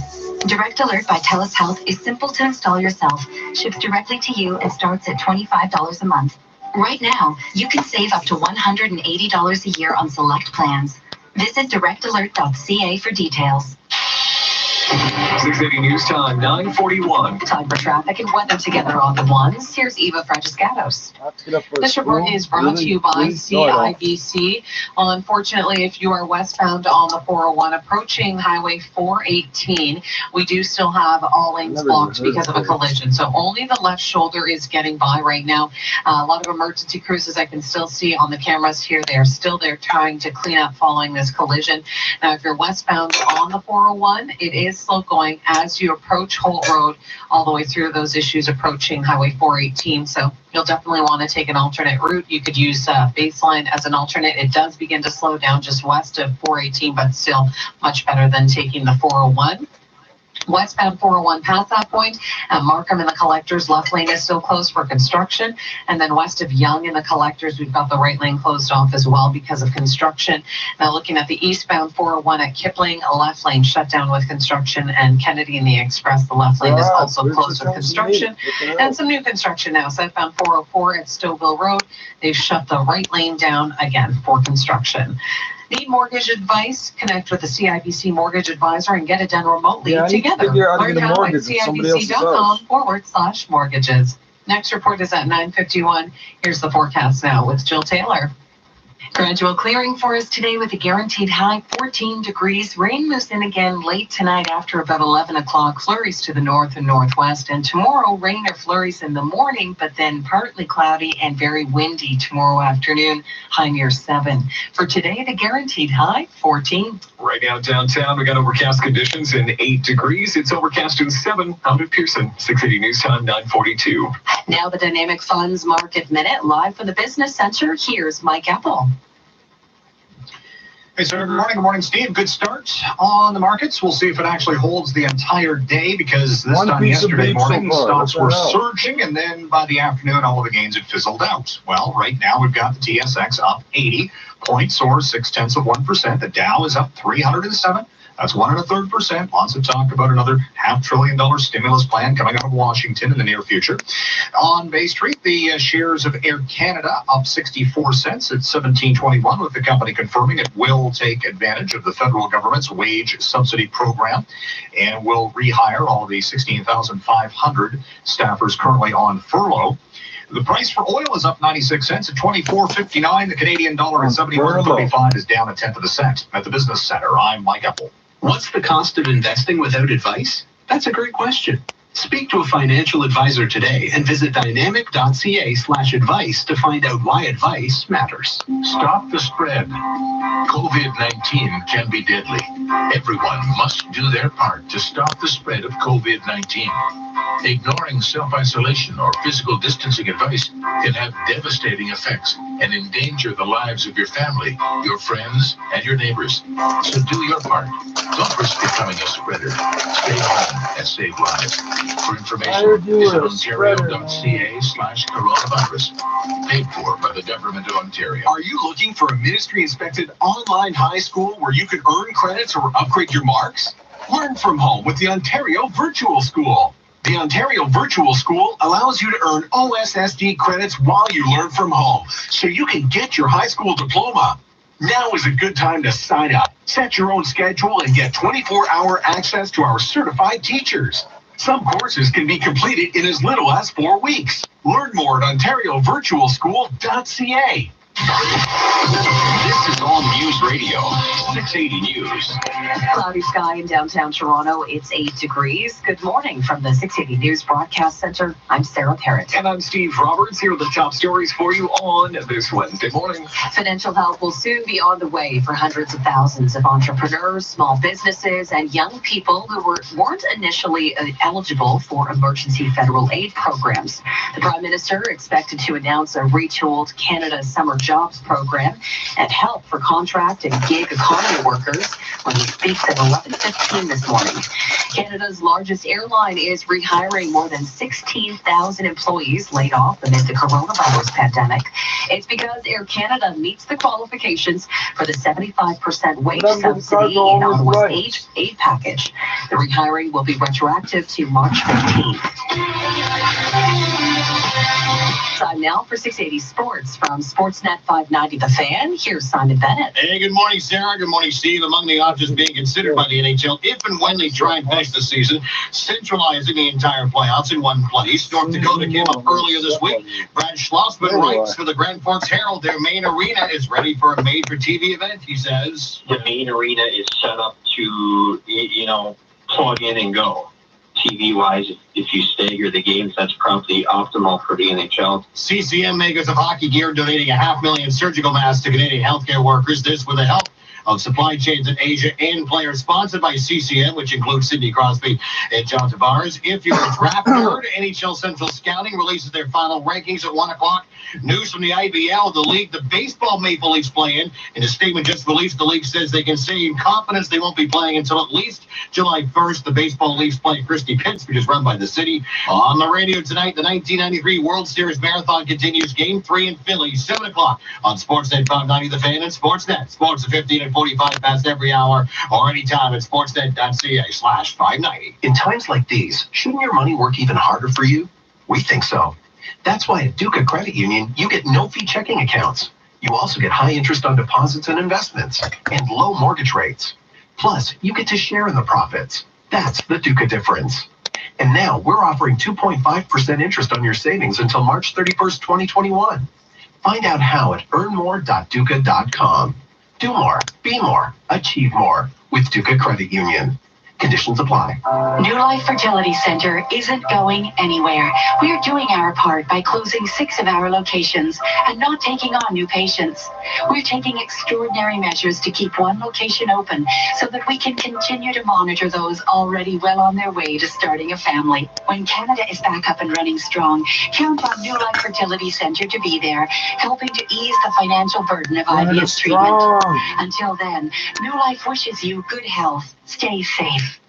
Direct Alert by TELUS Health is simple to install yourself, ships directly to you, and starts at $25 a month. Right now, you can save up to $180 a year on select plans. Visit directalert.ca for details. 680 News Time, 9:41. Time for traffic and weather together on the ones. Here's Eva Francescatos. This report is brought to you by CIBC. Well, unfortunately, if you are westbound on the 401 approaching Highway 418, we do still have all lanes blocked because of a collision. So only the left shoulder is getting by right now. A lot of emergency crews, as I can still see on the cameras here, they are still there trying to clean up following this collision. Now, if you're westbound on the 401, it is slow going as you approach Holt Road all the way through those issues approaching Highway 418. So you'll definitely want to take an alternate route. You could use Baseline as an alternate. It does begin to slow down just west of 418, but still much better than taking the 401. Westbound 401 past that point, Markham and the Collectors left lane is still closed for construction, and then west of Yonge and the Collectors, we've got the right lane closed off as well because of construction. Now looking at the eastbound 401 at Kipling, a left lane shut down with construction, and Kennedy and the Express, the left lane is also closed for construction, and some new construction now. Southbound 404 at Stouffville Road, they've shut the right lane down again for construction. Need mortgage advice? Connect with the CIBC mortgage advisor and get it done remotely together. Learn how at CIBC.com/mortgages. Next report is at 9:51. Here's the forecast now with Jill Taylor. Gradual clearing for us today with a guaranteed high 14 degrees. Rain moves in again late tonight after about 11 o'clock. Flurries to the north and northwest. And tomorrow, rain or flurries in the morning, but then partly cloudy and very windy tomorrow afternoon, high near 7. For today, the guaranteed high 14. Right now downtown, we got overcast conditions and 8 degrees. It's overcast in 7. I'm at Pearson. 680 News Time, 9:42. Now the Dynamic Funds Market Minute live from the Business Center. Here's Mike Apple. Hey, sir. Good morning, Steve. Good start on the markets. We'll see if it actually holds the entire day, because this time yesterday morning, stocks were surging, and then by the afternoon, all of the gains had fizzled out. Well, right now, we've got the TSX up 80 points, or 0.6%. The Dow is up 307. That's 1 1/3%. Lots of talk about another $500 billion stimulus plan coming out of Washington in the near future. On Bay Street, the shares of Air Canada up 64 cents at $17.21, with the company confirming it will take advantage of the federal government's wage subsidy program and will rehire all of the 16,500 staffers currently on furlough. The price for oil is up 96 cents at $24.59. The Canadian dollar at 71.35 is down 1/10 cent. At the Business Center, I'm Mike Epple. What's the cost of investing without advice? That's a great question. Speak to a financial advisor today and visit dynamic.ca/advice to find out why advice matters. Stop the spread. COVID-19 can be deadly. Everyone must do their part to stop the spread of COVID-19. Ignoring self-isolation or physical distancing advice can have devastating effects and endanger the lives of your family, your friends, and your neighbors. So do your part. Don't risk becoming a spreader. Stay home and save lives. For information, visit ontario.ca/coronavirus. Paid for by the Government of Ontario. Are you looking for a ministry-inspected online high school where you can earn credits or upgrade your marks? Learn from home with the Ontario Virtual School. The Ontario Virtual School allows you to earn OSSD credits while you learn from home, so you can get your high school diploma. Now is a good time to sign up. Set your own schedule and get 24-hour access to our certified teachers. Some courses can be completed in as little as 4 weeks. Learn more at ontariovirtualschool.ca. This is All News Radio, 680 News. Cloudy sky in downtown Toronto. It's 8 degrees. Good morning from the 680 News Broadcast Center. I'm Sarah Parrott. And I'm Steve Roberts. Here are the top stories for you on this Wednesday morning. Financial help will soon be on the way for hundreds of thousands of entrepreneurs, small businesses, and young people who weren't initially eligible for emergency federal aid programs. The Prime Minister expected to announce a retooled Canada Summer Jobs program and help for contract and gig economy workers when he speaks at 11:15 this morning. Canada's largest airline is rehiring more than 16,000 employees laid off amid the coronavirus pandemic. It's because Air Canada meets the qualifications for the 75% wage subsidy in Ottawa's aid package. The rehiring will be retroactive to March 15th. Time now for 680 Sports from Sportsnet 590 The Fan. Here's Simon Bennett. Hey, good morning, Sarah. Good morning, Steve. Among the options being considered by the NHL, if and when they try and finish the season, centralizing the entire playoffs in one place. North Dakota came up earlier this week. Brad Schlossman writes for the Grand Forks Herald, their main arena is ready for a major TV event, he says. The main arena is set up to, plug in and go. TV-wise, if you stagger the games, that's probably optimal for the NHL. CCM makers of hockey gear donating $500,000 surgical masks to Canadian healthcare workers. This with the help of supply chains in Asia and players sponsored by CCM, which includes Sidney Crosby and John Tavares. If you're a draft nerd, NHL Central Scouting releases their final rankings at 1 o'clock. News from the IBL, the league, the baseball Maple Leafs play in a statement just released, the league says they can say in confidence they won't be playing until at least July 1st. The baseball Leafs play Christie Pitts, which is run by the city. On the radio tonight, the 1993 World Series Marathon continues. Game 3 in Philly, 7 o'clock on Sportsnet 590 The Fan and Sportsnet. Sports at 15 and 45 past every hour or anytime at sportsnet.ca/590. In times like these, shouldn't your money work even harder for you? We think so. That's why at Duca Credit Union, you get no-fee checking accounts. You also get high interest on deposits and investments and low mortgage rates. Plus, you get to share in the profits. That's the Duca difference. And now we're offering 2.5% interest on your savings until March 31st, 2021. Find out how at earnmore.duca.com. Do more, be more, achieve more with Duca Credit Union. Conditions apply. New Life Fertility Center isn't going anywhere. We're doing our part by closing 6 of our locations and not taking on new patients. We're taking extraordinary measures to keep one location open so that we can continue to monitor those already well on their way to starting a family. When Canada is back up and running strong, count on New Life Fertility Center to be there, helping to ease the financial burden of IVF treatment. Until then, New Life wishes you good health. Stay safe.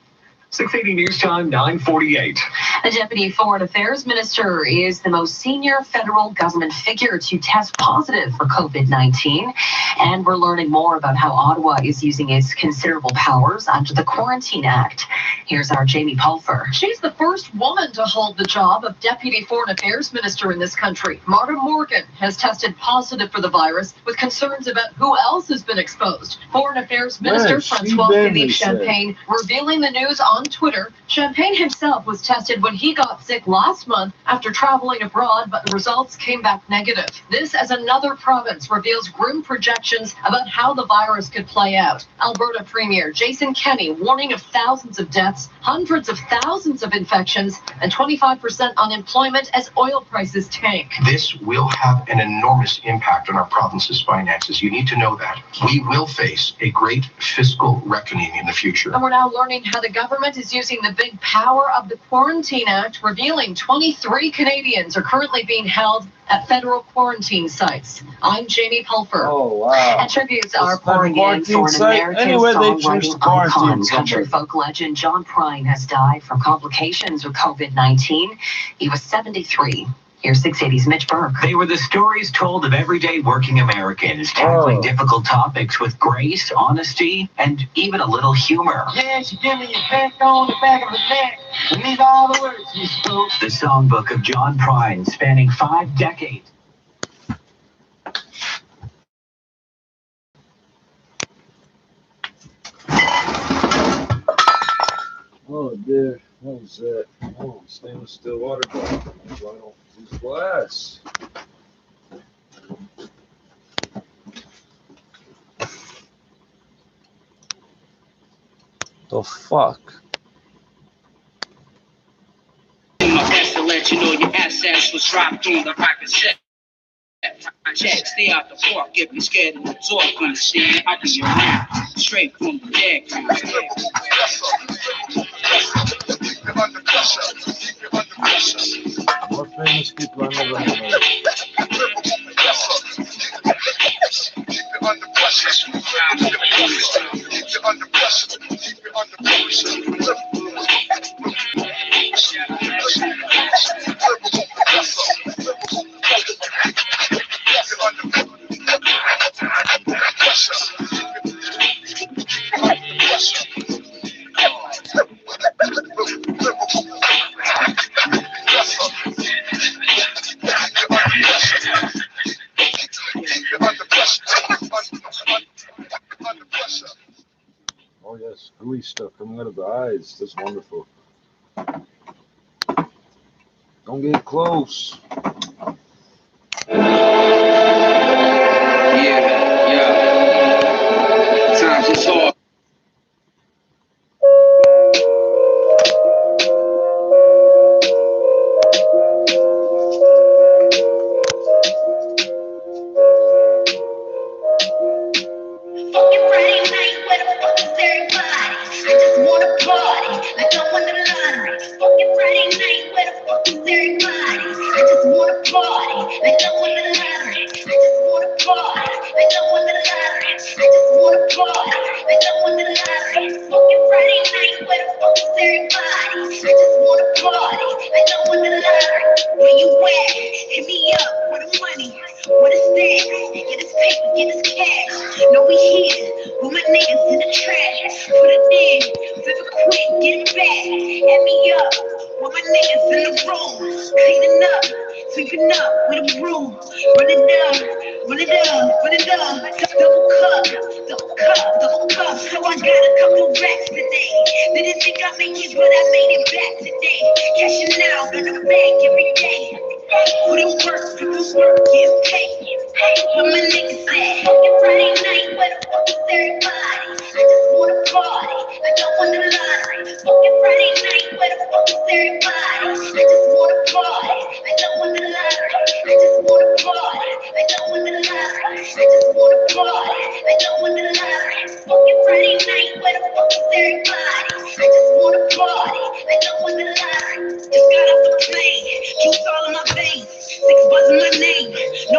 680 News Time, 9:48. The Deputy Foreign Affairs Minister is the most senior federal government figure to test positive for COVID-19. And we're learning more about how Ottawa is using its considerable powers under the Quarantine Act. Here's our Jamie Pulfer. She's the first woman to hold the job of Deputy Foreign Affairs Minister in this country. Marta Morgan has tested positive for the virus with concerns about who else has been exposed. Foreign Affairs Minister Francois Philippe Champagne revealing the news on Twitter. Champagne himself was tested when he got sick last month after traveling abroad, but the results came back negative. This as another province reveals grim projections about how the virus could play out. Alberta Premier Jason Kenney warning of thousands of deaths, hundreds of thousands of infections, and 25% unemployment as oil prices tank. This will have an enormous impact on our province's finances. You need to know that. We will face a great fiscal reckoning in the future. And we're now learning how the government is using the big power of the Quarantine Act, revealing 23 Canadians are currently being held at federal quarantine sites. I'm Jamie Pulfer. Oh, wow. And tributes are pouring in for an American songwriting icon. Country folk legend John Prine has died from complications with COVID-19. He was 73. Here's 680's Mitch Burke. They were the stories told of everyday working Americans, tackling difficult topics with grace, honesty, and even a little humor. Yeah, she give me a peck on the back of the neck, and these are the words she spoke. The songbook of John Prine, spanning 5 decades. Oh, dude, what was that? Oh, stainless steel water bottle. Vinyl. Use glass. The fuck? My best to let you know your SS was dropped on the rocket set. Check, stay out the park if you're scared of the talk. Understand? I'll be around, straight from the dead. More famous people I never heard of. Oh yes, gooey stuff coming out of the eyes. That's wonderful. Don't get close. Times is hard.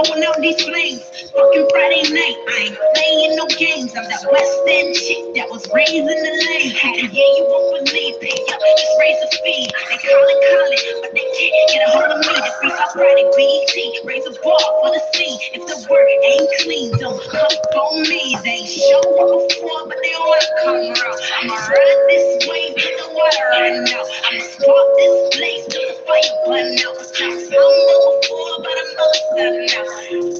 blowing out these flames. Fucking Friday night, I ain't playing no games. I'm that West End chick that was raised in the lane. And yeah, you won't believe, pay up, just raise the fee. They call it, but they can't get a hold of me. The Freestyle Friday BET, raise a bar for the scene. If the work ain't clean, don't come for me. They show up before, but they don't wanna come around. I'ma ride this wave till the water run out. I'ma spark this place till the fire burn out. Cause I'm before, but I'm not now.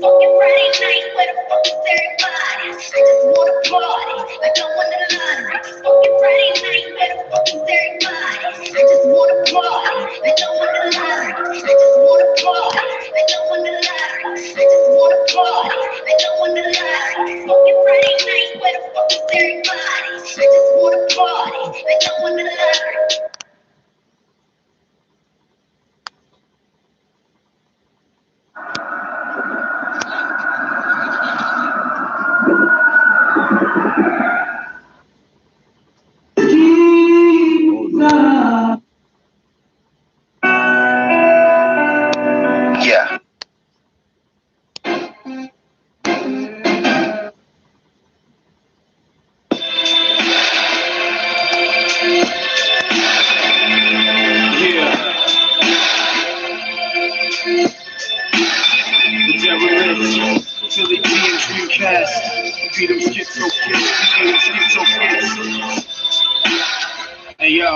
Fucking Friday night, where the fuck is everybody? I just wanna party, like I won the lottery. Fucking Friday night, where the fuck is everybody? I just wanna party, like I won the lottery. I just wanna party, like I won the lottery. I just wanna party, like I won the lottery. Fucking Friday night, where the fuck is everybody? I just wanna party, like I won the lottery. Yeah. Philly G and Dreamcast. Beat them schizo kids. Beat them schizo kids. Hey yo.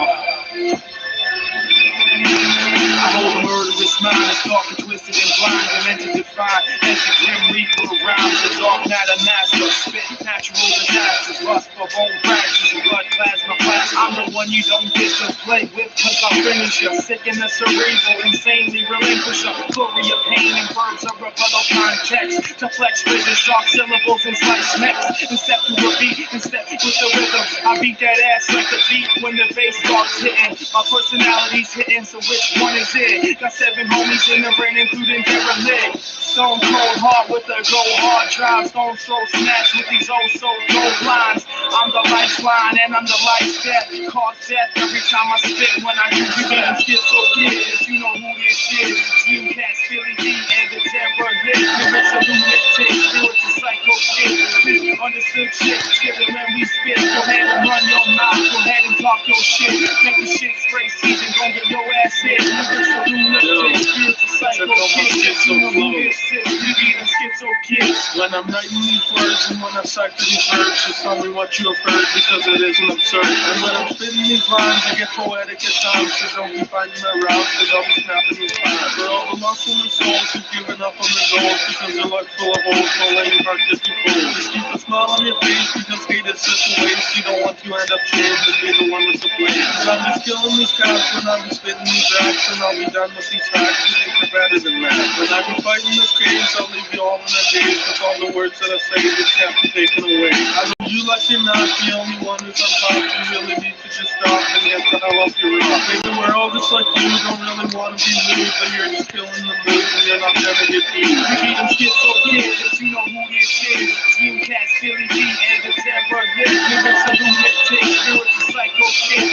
I hold a murderous mind, it's dark and twisted and blind, and meant to define as the grim reaper around the dark matter master. Spit natural disasters, lust for bone fractures and blood plasma flash. I'm the one you don't get to play with, cause I'll finish you. Sick in the cerebral, insanely relinquish a glory of pain and verbs of rebuttal context. To flex vision, sharp syllables and slice necks. And step to a beat and step with the rhythm. I beat that ass like the beat when the bass starts hitting. My personality's hitting, so which one is it? Got 7 homies in the brain, including derelict. Stone cold hard with the go hard drive. Stone so snatch with these oh so cold lines. I'm the lifeline and I'm the life that cause death every time I spit. When I do begin, schizo kids, you know who this is. Dreamcast, Philly D, and the terror lit. Lyrics of lunatic, spiritual psycho shit. Understood shit, skillin' when we spit. Go ahead and run your mouth, go ahead and talk your shit. Make the shit spray season, gon' get your ass hit. Lyrics of lunatic, spiritual psycho shit. You know who this is, we be them schizo kids. When I'm writing these words and when I cipher these verbs, just tell me what you have heard because it isn't absurd. And when I'm spitting these lines, I get poetic at times, so don't be finding my route, cause I'll be snapping these lines. For all the muscle and souls who've given up on the goals because their luck full of holes, so let your heart get too cold. Just keep a smile on your face because hate is such a waste. You don't want to end up chained and be the one that's to blame. Cause I'm just killing these cops when I'm just spitting these raps, and I'll be done with these facts. You think they're better than that. When I be fighting this case, I'll leave you all in a daze with all the words that I say just can't be taken away. I love you like you're not the only one who's on top. You really need to just stop and get the hell off your rock. Maybe we're all just like you, don't really want to be rude, but you're just killing the mood and you're not gonna get beat. We beat them schizo kids, you know who this is. Dreamcast, Philly D, and the terror lit. Lyrics of lunatic, spiritual psycho shit.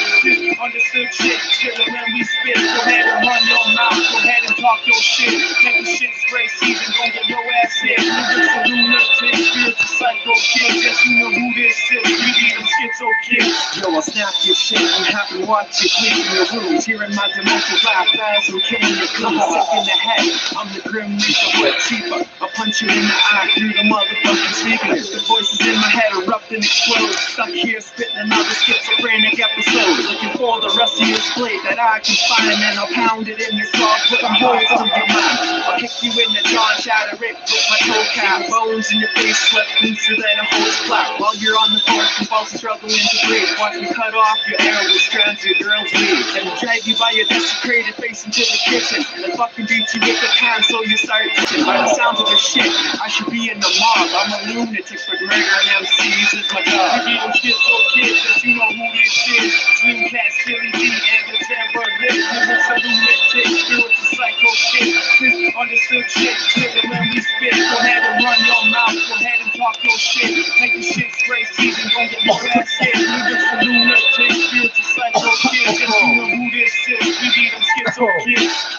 Understood shit, skillin' when we spit. Go ahead and run your mouth, go ahead and talk your shit. Make the shit spray season, gon' get your ass hit. Lyrics of lunatic, spiritual psycho shit. Yes, you know who this is, we be them schizo kids. Yo, I'll snap your shit and have to watch you sleep in your rooms. Hearing my dementia laugh fast and killing your goons. Sick in the head, I'm the grim reaper, but cheaper. I'll punch you in the eye through the motherfucking speakers. The voices in my head erupt and explode. Stuck here spitting another schizophrenic episode. Looking for the rustiest blade that I can find, and I'll pound it in your skull, put some holes through your mind. I'll kick you in the jaw and shatter it with my toe cap. Bones in your face slip looser than a hose flap. While you're on the floor, convulsing, struggling to breathe. Watch me cut off your air with strands your girl's leave, and drag you by your desecrated face into the kitchen, and fucking beat you with the pan so you start itching. By the sounds of the shit, I should be in the mob. I'm a lunatic, but murdering MCs is my job. We beat them schizo kids, cause you know who this is. Dreamcast, Philly D, and the terror lit. Lyrics of lunatic, spiritual psycho shit. Understood shit, skillin' when we spit. Go ahead and run your mouth, go ahead and talk your shit. Make the shit spray season, gon' get your ass hit. Lyrics of lunatic, spiritual psycho shit. Yes, you know who this is, we be them schizo kids.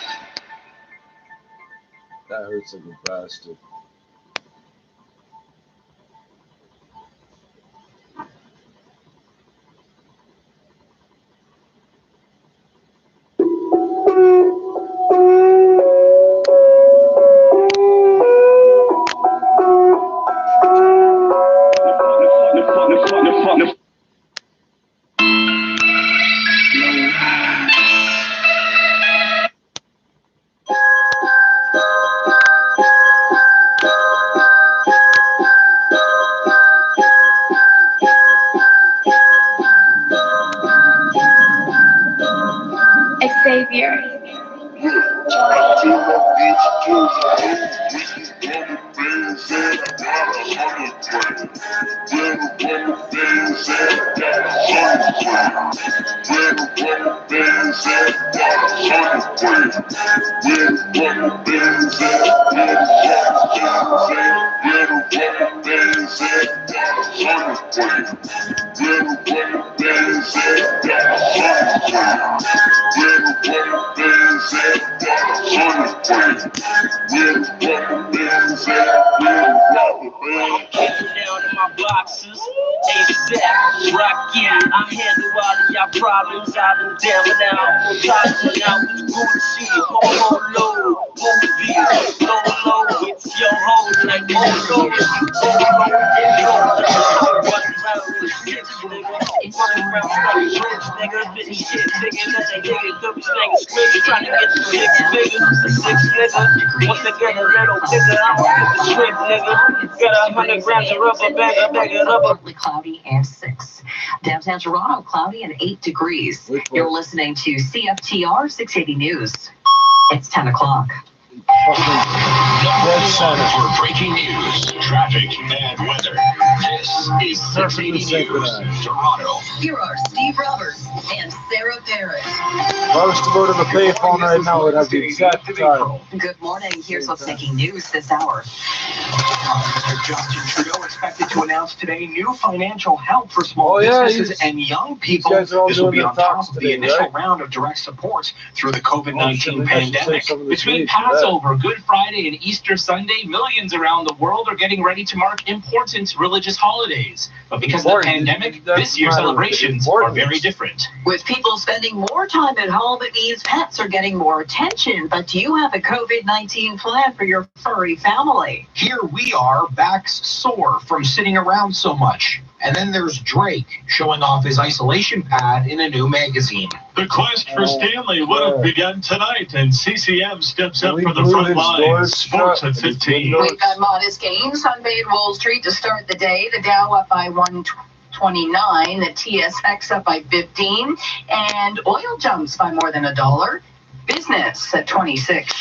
That hurts like a bastard. Xavier. Down in my boxes, ASAP, rockin'. I handle all of y'all problems. I've been down and out, tossing out with Gucci, Polo, movies, Lolo, it's your hoes like Polo, nigga, 50 shit bigger than a nigga, could be slanging scripts, trying to get the chicks bigger, the six nigga, once they get a little bigger, I'ma get the script, nigga, got 100 grams of rubber, bag it up. Partly cloudy and 6. Downtown Toronto, cloudy and 8 degrees. You're listening to CFTR 680 News. It's 10 o'clock. For breaking news, traffic, and weather. This is 680 News, Toronto. Here are Steve Roberts and Sarah Barrett. If I was to go to the payphone right now, it would have the exact time. Good morning. Here's what's making news this hour. Justin Trudeau expected to announce today new financial help for small businesses and young people. This will be on top of the initial round of direct supports through the COVID-19 pandemic. Between Passover, Good Friday, and Easter Sunday, millions around the world are getting ready to mark important religious holidays. But because of the pandemic, this year's celebrations are very different. With people spending more time at home, it means pets are getting more attention. But do you have a COVID-19 plan for your furry family? Here we are, backs sore from sitting around so much. And then there's Drake showing off his isolation pad in a new magazine. The quest for Stanley would have begun tonight, and CCM steps up for the front lines. Sports at 15. We've got modest gains on Bay and Wall Street to start the day. The Dow up by 129, the TSX up by 15, and oil jumps by more than $1. Business at 26.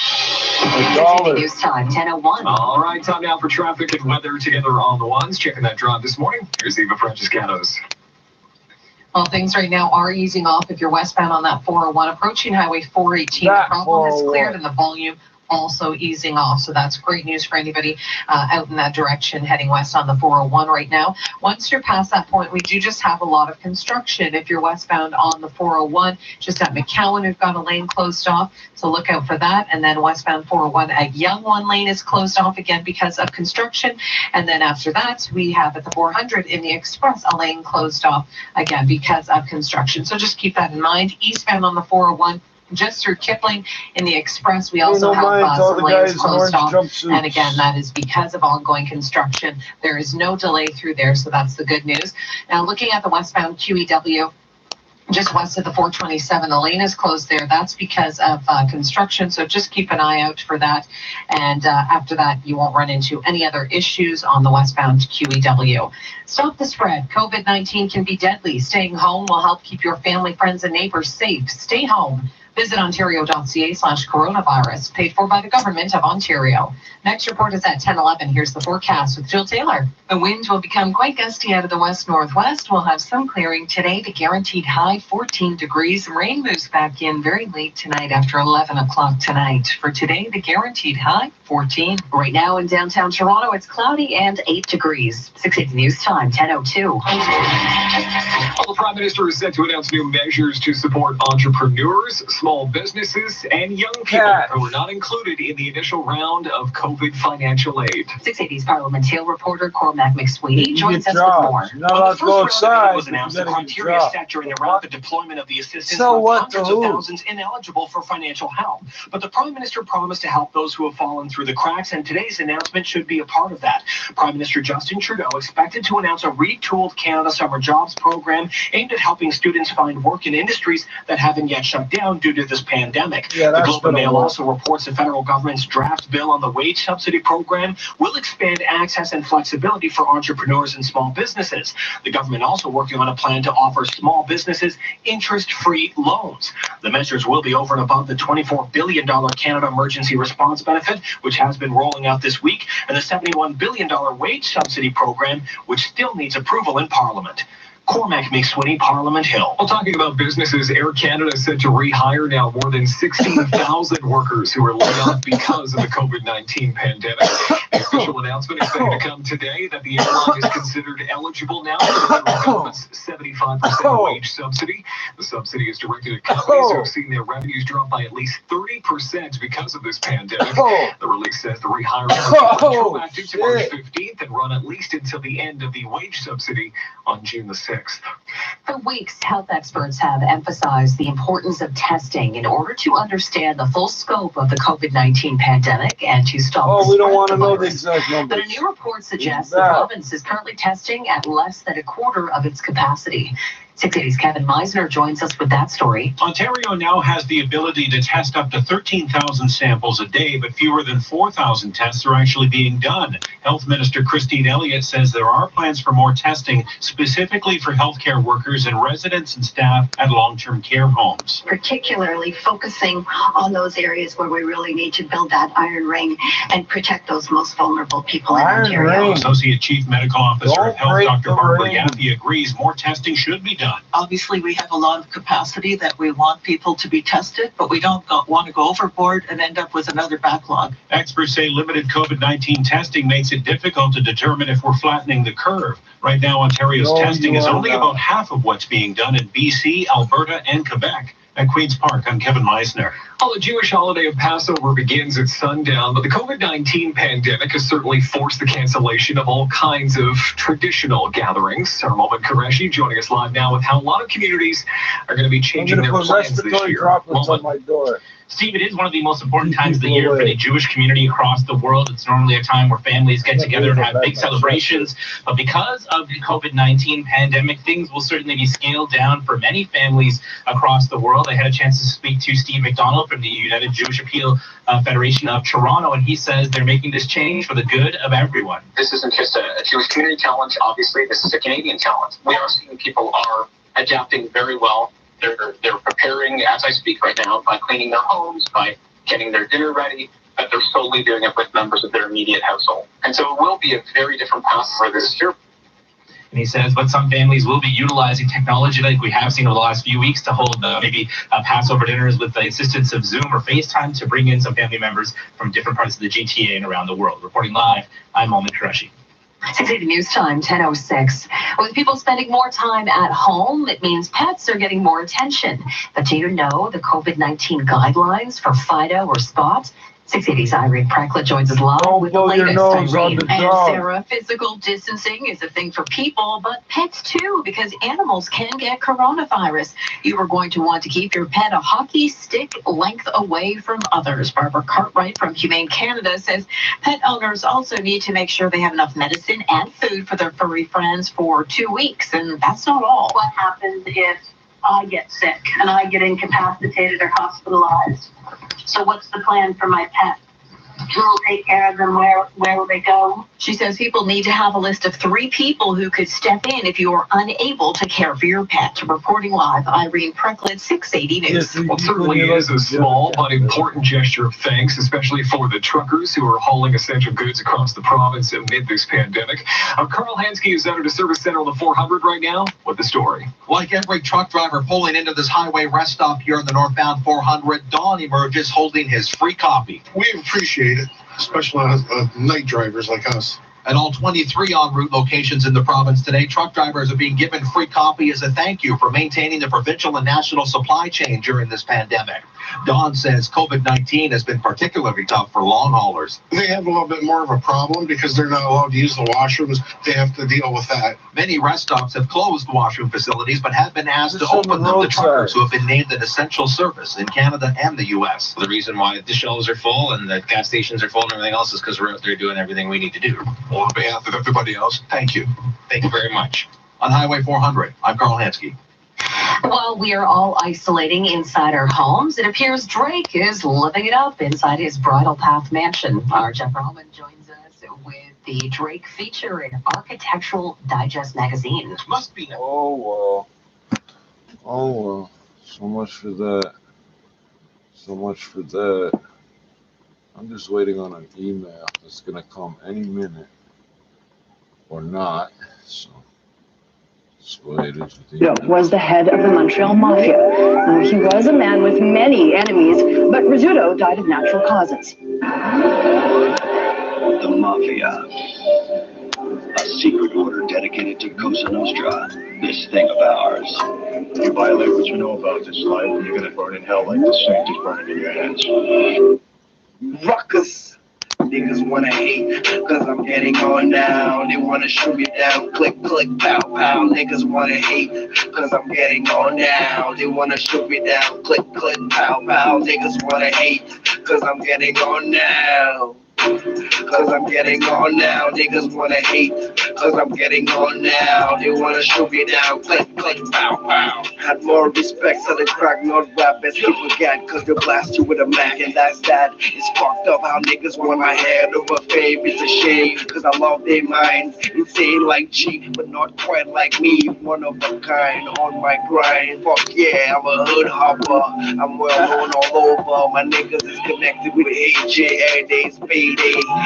News time, 10:01. All right, time now for traffic and weather together on the ones. Checking that drive this morning. Here's Eva Franciscanos. Well, things right now are easing off if you're westbound on that 401, approaching Highway 418. The problem has cleared and the volume also easing off. So that's great news for anybody out in that direction heading west on the 401 right now. Once you're past that point, we do just have a lot of construction. If you're westbound on the 401, just at McCowan, we've got a lane closed off. So look out for that. And then westbound 401 at Yonge, one lane is closed off again because of construction. And then after that, we have at the 400 in the Express, a lane closed off again because of construction. So just keep that in mind. Eastbound on the 401, just through Kipling in the Express, we also have some lanes closed off. And again, that is because of ongoing construction. There is no delay through there, so that's the good news. Now, looking at the westbound QEW, just west of the 427, the lane is closed there. That's because of construction, so just keep an eye out for that. And after that, you won't run into any other issues on the westbound QEW. Stop the spread. COVID-19 can be deadly. Staying home will help keep your family, friends, and neighbors safe. Stay home. Visit ontario.ca/coronavirus, paid for by the Government of Ontario. Next report is at 10:11. Here's the forecast with Jill Taylor. The winds will become quite gusty out of the west-northwest. We'll have some clearing today. The guaranteed high 14 degrees. Rain moves back in very late tonight after 11 o'clock tonight. For today, the guaranteed high 14. Right now in downtown Toronto, it's cloudy and 8 degrees. 680 News Time, 10:02. Well, the Prime Minister is set to announce new measures to support entrepreneurs, small businesses, and young people who were not included in the initial round of COVID financial aid. 680's Parliament Hill reporter Cormac McSweeney joins us with more. You're not allowed to go outside. Was announced, the criteria set during the rapid deployment of the assistance So left hundreds of thousands ineligible for financial help. But the Prime Minister promised to help those who have fallen through the cracks, and today's announcement should be a part of that. Prime Minister Justin Trudeau expected to announce a retooled Canada Summer Jobs program aimed at helping students find work in industries that haven't yet shut down due to this pandemic. The Globe and Mail also reports the federal government's draft bill on the wage subsidy program will expand access and flexibility for entrepreneurs and small businesses. The government also working on a plan to offer small businesses interest-free loans. The measures will be over and above the $24 billion Canada Emergency Response Benefit, which has been rolling out this week, and the $71 billion wage subsidy program, which still needs approval in Parliament. Cormac McSweeney, Parliament Hill. Well, talking about businesses, Air Canada is set to rehire now more than 16,000 workers who are laid off because of the COVID-19 pandemic. The official announcement is going to come today that the airline is considered eligible now for the federal government's 75% wage subsidy. The subsidy is directed at companies who have seen their revenues drop by at least 30% because of this pandemic. The release says the rehiring will be retroactive to March 15th and run at least until the end of the wage subsidy on June the 6th. For weeks, health experts have emphasized the importance of testing in order to understand the full scope of the COVID-19 pandemic and to stop the we don't want to spread know of the the virus. exact numbers. But a new report suggests the province is currently testing at less than a quarter of its capacity. 680's Kevin Meisner joins us with that story. Ontario now has the ability to test up to 13,000 samples a day, but fewer than 4,000 tests are actually being done. Health Minister Christine Elliott says there are plans for more testing, specifically for healthcare workers and residents and staff at long-term care homes. Particularly focusing on those areas where we really need to build that iron ring and protect those most vulnerable people in Ontario. Associate Chief Medical Officer of Health, Dr. Barbara Yaffe, agrees more testing should be done. Obviously, we have a lot of capacity that we want people to be tested, but we don't want to go overboard and end up with another backlog. Experts say limited COVID-19 testing makes it difficult to determine if we're flattening the curve. Right now, Ontario's testing is only about half of what's being done in BC, Alberta, and Quebec. At Queen's Park, I'm Kevin Meisner. Well, the Jewish holiday of Passover begins at sundown, but the COVID-19 pandemic has certainly forced the cancellation of all kinds of traditional gatherings. Our Moment Qureshi joining us live now with how a lot of communities are going to be changing their plans this year. On my door. Steve, it is one of the most important times of the year for the Jewish community across the world. It's normally a time where families get together and have big celebrations. But because of the COVID-19 pandemic, things will certainly be scaled down for many families across the world. I had a chance to speak to Steve McDonald from the United Jewish Appeal Federation of Toronto, and he says they're making this change for the good of everyone. This isn't just a Jewish community challenge. Obviously, this is a Canadian challenge. We are seeing people are adapting very well. They're preparing as I speak right now by cleaning their homes, by getting their dinner ready, but they're solely doing it with members of their immediate household. And so it will be a very different path for this year. And he says, but some families will be utilizing technology like we have seen over the last few weeks to hold maybe Passover dinners with the assistance of Zoom or FaceTime to bring in some family members from different parts of the GTA and around the world. Reporting live, I'm Moment Qureshi. 680 News Time, 10:06. With people spending more time at home, it means pets are getting more attention. But do you know the COVID-19 guidelines for Fido or Spot? 680's Irene Prekla joins us live with the latest. Irene. And Sarah, physical distancing is a thing for people, but pets too, because animals can get coronavirus. You are going to want to keep your pet a hockey stick length away from others. Barbara Cartwright from Humane Canada says pet owners also need to make sure they have enough medicine and food for their furry friends for 2 weeks, and that's not all. What happens if I get sick and I get incapacitated or hospitalized? So what's the plan for my pet? Who will take care of them? Where will they go? She says people need to have a list of 3 people who could step in if you are unable to care for your pet. Reporting live, Irene Prekla, 680 News. Well, it certainly is a small but important gesture of thanks, especially for the truckers who are hauling essential goods across the province amid this pandemic. Carl Hansky is out at a service center on the 400 right now with the story. Like every truck driver pulling into this highway rest stop here in the northbound 400, Don emerges holding his free coffee. We appreciate it. especially night drivers like us. At all 23 en route locations in the province today, truck drivers are being given free coffee as a thank you for maintaining the provincial and national supply chain during this pandemic. Don says COVID-19 has been particularly tough for long haulers. They have a little bit more of a problem because they're not allowed to use the washrooms. They have to deal with that. Many rest stops have closed washroom facilities but have been asked to open them to truckers who have been named an essential service in Canada and the U.S. The reason why the shelves are full and the gas stations are full and everything else is because we're out there doing everything we need to do. On behalf of everybody else, thank you. Thank you very much. On Highway 400, I'm Carl Hansky. While we are all isolating inside our homes, it appears Drake is living it up inside his Bridle Path mansion. Our Jeff Rahman joins us with the Drake feature in Architectural Digest magazine. Must be. Oh, well. Oh, well. So much for that. So much for that. I'm just waiting on an email that's going to come any minute or not. So, that's the way it is with Rizzuto was the head of the Montreal Mafia. He was a man with many enemies, but Rizzuto died of natural causes. The Mafia. A secret order dedicated to Cosa Nostra. This thing of ours. You violate what you know about this life, and you're going to burn in hell like the saint is burning in your hands. Ruckus. Niggas wanna hate, cause I'm getting on now. They wanna shoot me down, click, click, pow, pow. Niggas wanna hate, cause I'm getting on now. They wanna shoot me down, click, click, pow, pow. Niggas wanna hate, cause I'm getting on now. Cause I'm getting on now. Niggas wanna hate, cause I'm getting on now. They wanna shoot me down, click, click, pow, pow. Had more respect for the crack, not rap as people get, cause they'll blast you with a Mac, and that's that. It's fucked up how niggas want my head over fame. It's a shame, cause I love their minds. Insane like G, but not quite like me. One of a kind on my grind. Fuck yeah, I'm a hood hopper. I'm well known all over. My niggas is connected with AJ every day's payday.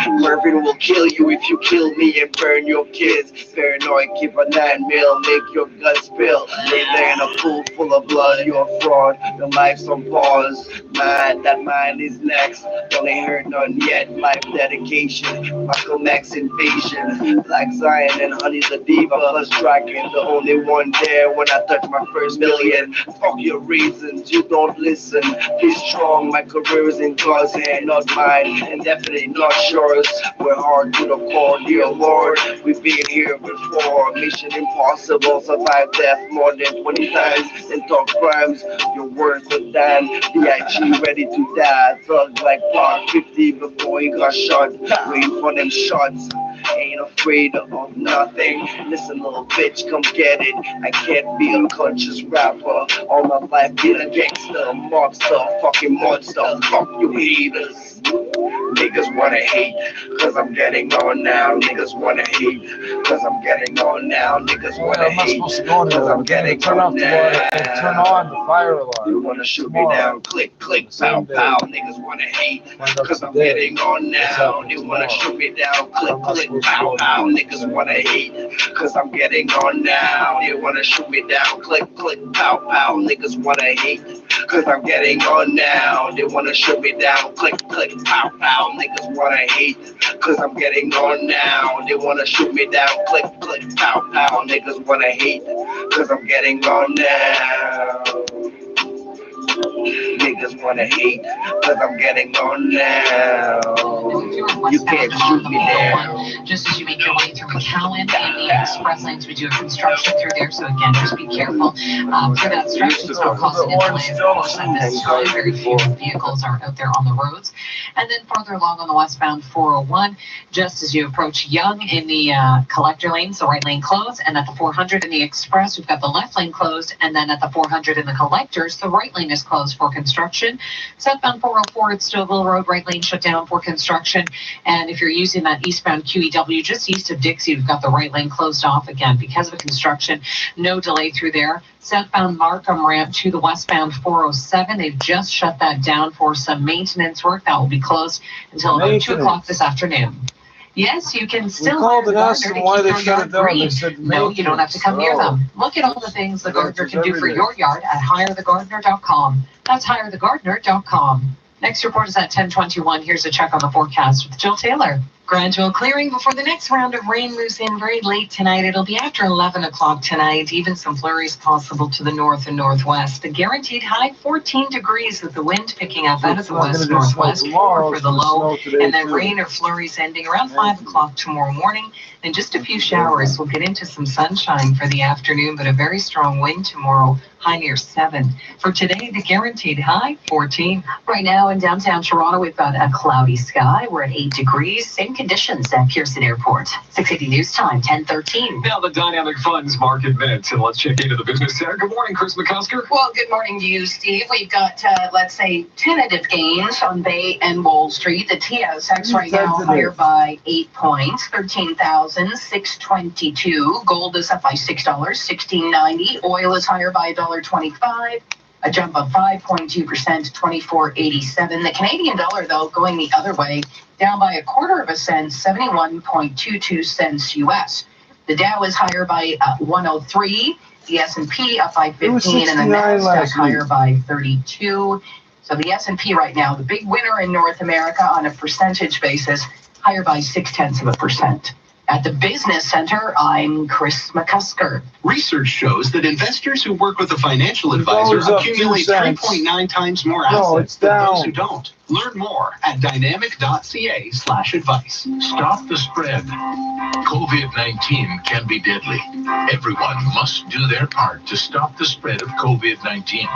Mervin will kill you if you kill me and burn your kids. Paranoid, keep a 9 mil, make your guts spill. Lay there in a pool full of blood, you're a fraud. Your life's on pause. Man, that mine is next. Don't ain't heard none yet. Life dedication, Michael X invasion. Black Zion and Honey the Diva plus Dragon. The only one there when I touch my first million. Fuck your reasons, you don't listen. Be strong, my career is in God's hand, not mine. And definitely not yours. We're hard to the core, dear Lord. We've been here before. Mission impossible, survive death more than 20 times. And talk crimes, you're worth a damn. D.I.G. ready to die. Thug like Park 50 before he got shot. Waiting for them shots. Ain't afraid of nothing. Listen, little bitch, come get it. I can't be a conscious rapper. All my life be a gangster, mobster, fucking monster. Fuck you haters. Niggas wanna hate, cause I'm getting on now. Niggas wanna hate, cause I'm getting on now. Niggas wanna hate, cause I'm getting on now. Turn on the fire alarm. You wanna shoot me down, click, click, pow, pow. Niggas wanna hate, cause I'm getting on now. They wanna shoot me down, click, click, pow, pow. Niggas wanna hate, cause I'm getting on now. They wanna shoot me down, click, click, pow, pow. Niggas wanna hate, cause I'm getting on now. They wanna shoot me down, click, click, pow, pow. Niggas wanna hate, cause I'm getting on now. They wanna shoot me down, click, click, pow, pow. Niggas wanna hate, cause I'm getting on now. Niggas wanna hate, cause I'm getting on now. You can't shoot me down. Just as you make your way through McCowan and the express lanes, we do have construction through there, so again, just be careful. For that stretch, it's not causing any delays, of course, at this time. Very few vehicles are out there on the roads. And then farther along on the westbound 401, just as you approach Yonge in the collector lane, so right lane closed, and at the 400 in the express, we've got the left lane closed, and then at the 400 in the collectors, the right lane is closed for construction. Southbound 404 at Stouffville Road, right lane shut down for construction. And if you're using that eastbound QEW just east of Dixie, we've got the right lane closed off again because of construction. No delay through there. Southbound Markham ramp to the westbound 407. They've just shut that down for some maintenance work. That will be closed until about 2 o'clock this afternoon. Yes, you can still hire the gardener to keep your yard green. No, you don't have to come near them. Look at all the things the gardener can do for your yard at hirethegardener.com. That's hirethegardener.com. Next report is at 10:21. Here's a check on the forecast with Jill Taylor. Gradual clearing before the next round of rain moves in very late tonight. It'll be after 11 o'clock tonight. Even some flurries possible to the north and northwest. The guaranteed high 14 degrees with the wind picking up out of the west-northwest, 4 for the low, and then rain or flurries ending around 5 o'clock tomorrow morning. And just a few showers. We'll get into some sunshine for the afternoon, but a very strong wind tomorrow, high near 7. For today, the guaranteed high 14. Right now in downtown Toronto, we've got a cloudy sky. We're at 8 degrees. Same conditions at Pearson Airport. 680 News Time, 10:13. Now the dynamic funds market minutes, and let's check into the business center. Good morning, Chris McCusker. Well, good morning to you, Steve. We've got, let's say, tentative gains on Bay and Wall Street. The TSX right now higher by 8 points, 13,622. Gold is up by $6, $16.90. Oil is higher by $1.25. A jump of 5.2%, $24.87. The Canadian dollar, though, going the other way, down by 1/4 cent, 71.22 cents U.S. The Dow is higher by 103. The S&P up by 15, and the Nasdaq higher by 32. So the S&P right now, the big winner in North America on a percentage basis, higher by 0.6%. At the Business Center, I'm Chris McCusker. Research shows that investors who work with a financial advisor accumulate 3.9 times more assets than those who don't. Learn more at dynamic.ca/advice. Stop the spread. COVID-19 can be deadly. Everyone must do their part to stop the spread of COVID-19.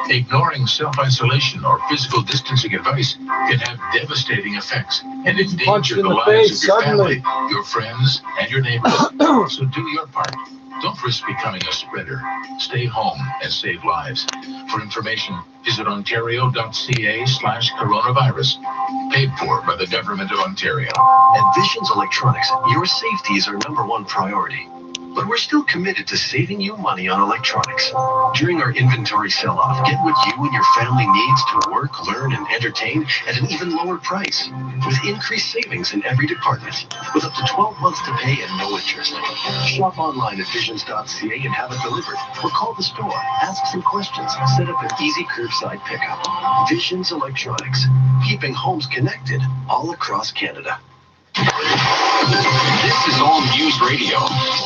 Ignoring self-isolation or physical distancing advice can have devastating effects and endanger the lives of your family, your friends, and your neighbors. So do your part. Don't risk becoming a spreader. Stay home and save lives. For information, visit ontario.ca/coronavirus. Paid for by the Government of Ontario. At Visions Electronics, your safety is our #1 priority. But we're still committed to saving you money on electronics. During our inventory sell-off, get what you and your family needs to work, learn, and entertain at an even lower price. With increased savings in every department. With up to 12 months to pay and no interest. Shop online at visions.ca and have it delivered. Or call the store, ask some questions, set up an easy curbside pickup. Visions Electronics. Keeping homes connected all across Canada. This is All News Radio,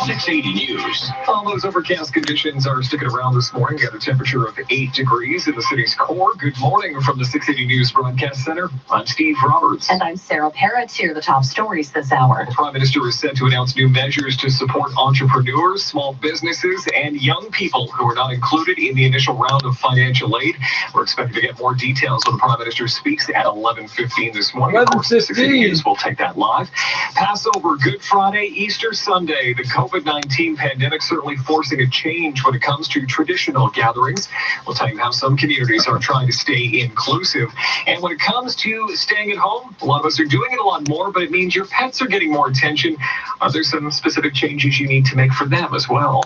680 News. All those overcast conditions are sticking around this morning. Got a temperature of 8 degrees in the city's core. Good morning from the 680 News Broadcast Center. I'm Steve Roberts. And I'm Sarah Parrott. Here are the top stories this hour. The Prime Minister is set to announce new measures to support entrepreneurs, small businesses, and young people who are not included in the initial round of financial aid. We're expected to get more details when the Prime Minister speaks at 11:15 this morning. Of course, 680 News will take that live. Passover, Good Friday, Easter Sunday. The COVID-19 pandemic certainly forcing a change when it comes to traditional gatherings. We'll tell you how some communities are trying to stay inclusive. And when it comes to staying at home, a lot of us are doing it a lot more, but it means your pets are getting more attention. Are there some specific changes you need to make for them as well?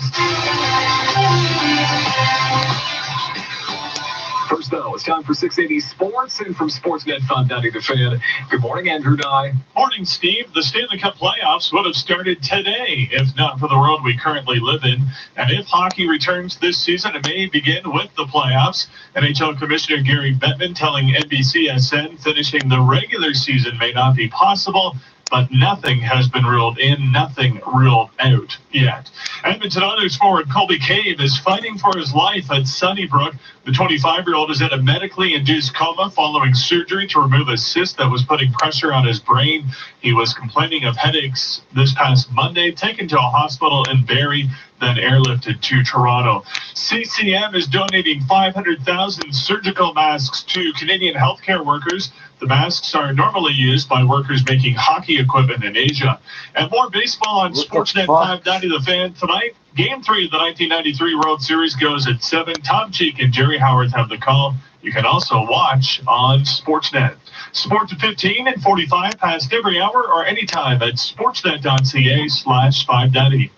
First, though, it's time for 680 Sports, and from Sportsnet 590 The Fan. Good morning, Andrew Nye. Morning, Steve. The Stanley Cup playoffs would have started today if not for the world we currently live in. And if hockey returns this season, it may begin with the playoffs. NHL Commissioner Gary Bettman telling NBCSN finishing the regular season may not be possible, but nothing has been ruled in, nothing ruled out yet. Edmonton Oilers forward Colby Cave is fighting for his life at Sunnybrook. The 25-year-old is in a medically induced coma following surgery to remove a cyst that was putting pressure on his brain. He was complaining of headaches this past Monday, taken to a hospital in Barrie, then airlifted to Toronto. CCM is donating 500,000 surgical masks to Canadian healthcare workers. The masks are normally used by workers making hockey equipment in Asia. And more baseball on Sportsnet 590 The Fan tonight. Game 3 of the 1993 World Series goes at 7. Tom Cheek and Jerry Howard have the call. You can also watch on Sportsnet. Sports at 15 and 45 past every hour or anytime at sportsnet.ca/590.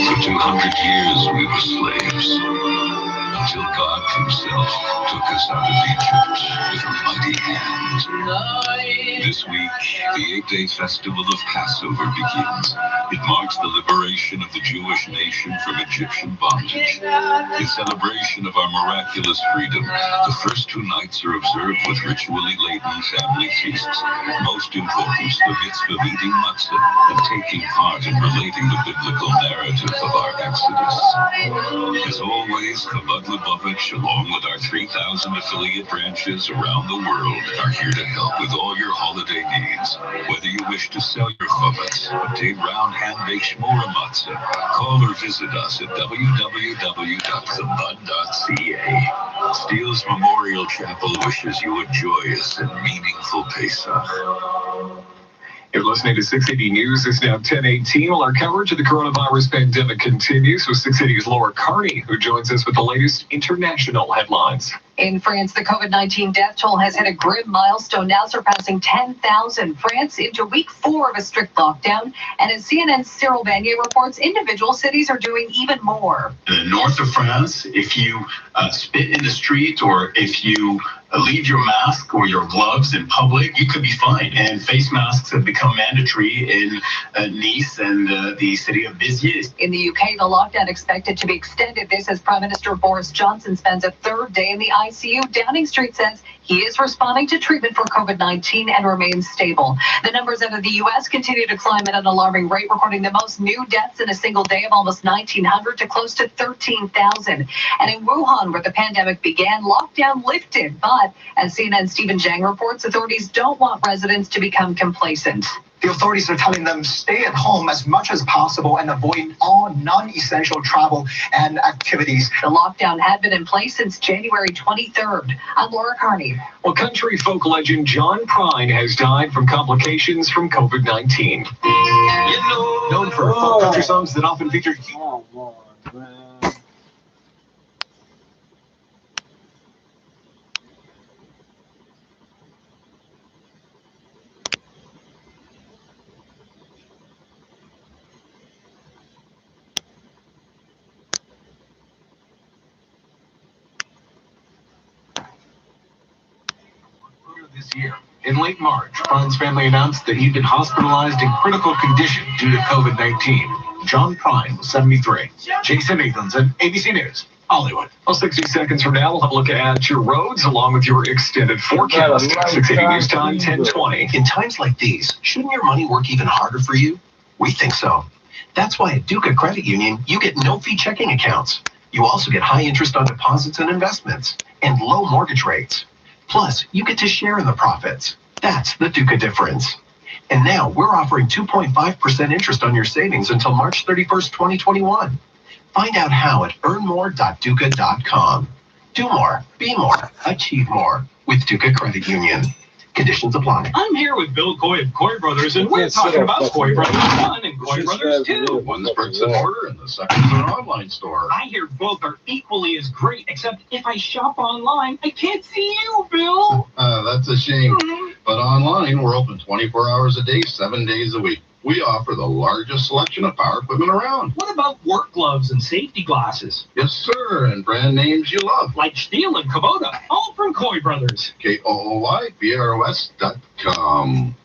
For 200 years we were slaves. until God himself took us out of Egypt with a mighty hand. This week, the 8-day festival of Passover begins. It marks the liberation of the Jewish nation from Egyptian bondage. In celebration of our miraculous freedom, the first 2 nights are observed with ritually laden family feasts. Most important, the mitzvah of eating matzah and taking part in relating the biblical narrative of our Exodus. As always, Chabad Lubavitch, along with our 3,000 affiliate branches around the world, are here to help with all your holiday needs. Whether you wish to sell your chabad, obtain round hand-baked shmura matzah, call or visit us at www.chabad.ca. Steele's Memorial Chapel wishes you a joyous and meaningful Pesach. You're listening to 680 News. It's now 10:18. Well, our coverage of the coronavirus pandemic continues with 680's Laura Carney, who joins us with the latest international headlines. In France, the COVID-19 death toll has hit a grim milestone, now surpassing 10,000. France into week 4 of a strict lockdown. And as CNN's Cyril Vanier reports, individual cities are doing even more. In the north of France, if you spit in the street or if you leave your mask or your gloves in public, you could be fined. And face masks have become mandatory in Nice and the city of Béziers. In the UK, the lockdown expected to be extended. This as Prime Minister Boris Johnson spends a 3rd day in the ICU. Downing Street says he is responding to treatment for COVID-19 and remains stable. The numbers out of the U.S. continue to climb at an alarming rate, recording the most new deaths in a single day of almost 1,900 to close to 13,000. And in Wuhan, where the pandemic began, lockdown lifted. But as CNN's Stephen Zhang reports, authorities don't want residents to become complacent. The authorities are telling them stay at home as much as possible and avoid all non-essential travel and activities. The lockdown had been in place since January 23rd. I'm Laura Carney. Well, country folk legend John Prine has died from complications from COVID-19. Known for folk country songs that often featured this year. In late March, Prine's family announced that he'd been hospitalized in critical condition due to COVID-19. John Prine was 73. Jason Nathanson, ABC News, Hollywood. Well, 60 seconds from now, we'll have a look at your roads along with your extended forecast. 680 News Time, 10:20. In times like these, shouldn't your money work even harder for you? We think so. That's why at Duca Credit Union, you get no-fee checking accounts. You also get high interest on deposits and investments and low mortgage rates. Plus, you get to share in the profits. That's the Duca difference. And now we're offering 2.5% interest on your savings until March 31st, 2021. Find out how at earnmore.duca.com. Do more, be more, achieve more with Duca Credit Union. Conditions apply. I'm here with Bill Coy of Coy Brothers, and we're talking about Coy Brothers 1 and Coy Brothers 2. One's bricks and mortar and the second's an online store. I hear both are equally as great, except if I shop online, I can't see you, Bill. That's a shame. But online, we're open 24 hours a day, 7 days a week. We offer the largest selection of power equipment around. What about work gloves and safety glasses? Yes, sir, and brand names you love. Like Stihl and Kubota, all from Coy Brothers. KOOYBROS.com.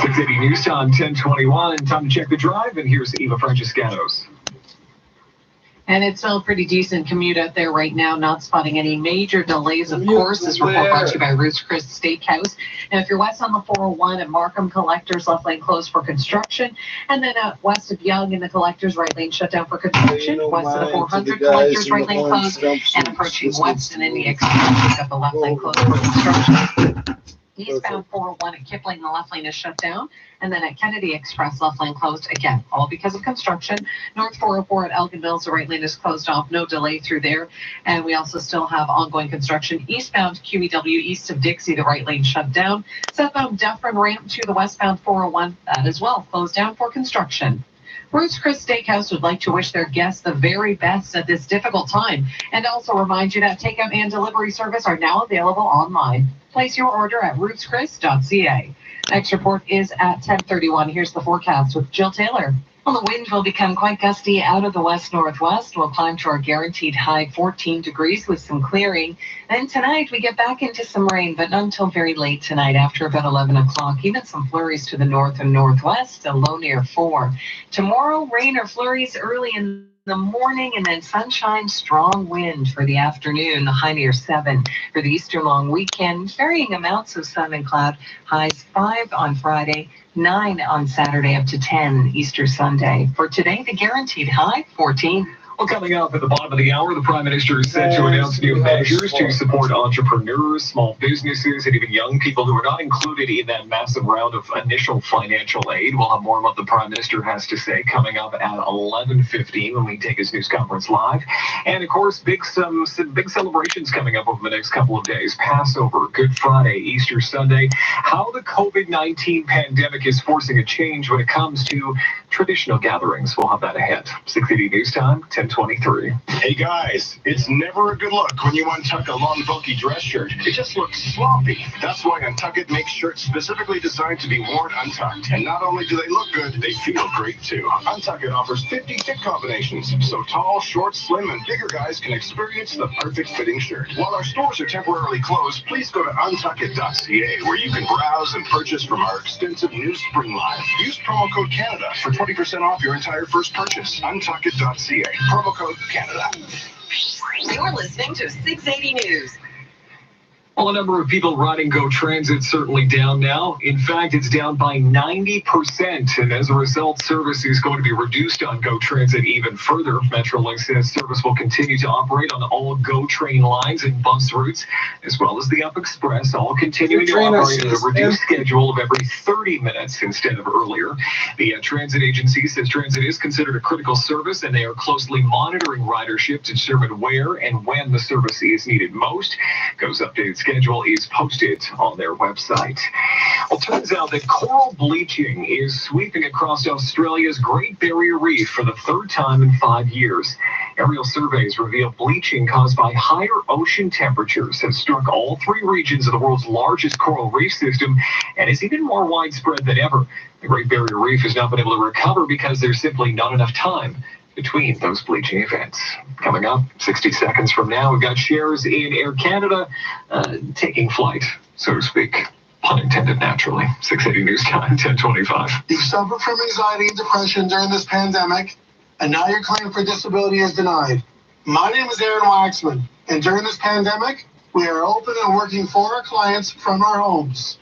680 News Time, 10:21, and time to check the drive, and here's Eva Francescanos. And it's still a pretty decent commute out there right now, not spotting any major delays, of course. This report brought to you by Ruth's Chris Steakhouse. Now, if you're west on the 401 at Markham Collectors, left lane closed for construction. And then west of Young in the Collectors, right lane shut down for construction. West of the 400 Collectors, right lane closed. And approaching west and in the exit, got the left lane closed for construction. Eastbound 401 at Kipling, the left lane is shut down. And then at Kennedy Express, left lane closed again, all because of construction. North 404 at Elgin Mills, the right lane is closed off, no delay through there. And we also still have ongoing construction. Eastbound QEW east of Dixie, the right lane shut down. Southbound Dufferin ramp to the westbound 401, that as well, closed down for construction. Ruth's Chris Steakhouse would like to wish their guests the very best at this difficult time, and also remind you that takeout and delivery service are now available online. Place your order at ruthschris.ca. Next report is at 10:31. Here's the forecast with Jill Taylor. Well, the wind will become quite gusty out of the west-northwest. We'll climb to our guaranteed high 14 degrees with some clearing. Then tonight we get back into some rain, but not until very late tonight after about 11 o'clock. Even some flurries to the north and northwest, a low near 4. Tomorrow, rain or flurries early in the morning, and then sunshine, strong wind for the afternoon, the high near 7. For the Easter long weekend, varying amounts of sun and cloud, highs 5 on Friday, 9 on Saturday, up to 10 Easter Sunday. For today, the guaranteed high, 14. Well, coming up at the bottom of the hour, the Prime Minister is set to announce new measures to support entrepreneurs, small businesses, and even young people who are not included in that massive round of initial financial aid. We'll have more on what the Prime Minister has to say coming up at 11:15 when we take his news conference live. And, of course, some big celebrations coming up over the next couple of days. Passover, Good Friday, Easter Sunday. How the COVID-19 pandemic is forcing a change when it comes to traditional gatherings. We'll have that ahead. 680 News Time, 10:23. Hey guys, it's never a good look when you untuck a long bulky dress shirt. It just looks sloppy. That's why Untuck It makes shirts specifically designed to be worn untucked. And not only do they look good, they feel great too. Untuck It offers 50 fit combinations, so tall, short, slim, and bigger guys can experience the perfect fitting shirt. While our stores are temporarily closed, please go to untuckit.ca where you can browse and purchase from our extensive new spring line. Use promo code Canada for 20% off your entire first purchase. Untuckit.ca. Promo code Canada. You're listening to 680 News. Well, the number of people riding GO Transit certainly down now. In fact, it's down by 90%, and as a result, service is going to be reduced on GO Transit even further. Metrolink says service will continue to operate on all GO train lines and bus routes, as well as the Up Express, all continuing to operate at a reduced schedule of every 30 minutes instead of earlier. The transit agency says transit is considered a critical service, and they are closely monitoring ridership to determine where and when the service is needed most. GO's updated schedule is posted on their website. Well, turns out that coral bleaching is sweeping across Australia's Great Barrier Reef for the third time in 5 years. Aerial surveys reveal bleaching caused by higher ocean temperatures has struck all 3 regions of the world's largest coral reef system and is even more widespread than ever. The Great Barrier Reef has not been able to recover because there's simply not enough time between those bleaching events. Coming up 60 seconds from now, we've got shares in Air Canada taking flight, so to speak. Pun intended, naturally. 680 News Time, 1025. You've suffered from anxiety and depression during this pandemic, and now your claim for disability is denied. My name is Aaron Waxman, and during this pandemic, we are open and working for our clients from our homes.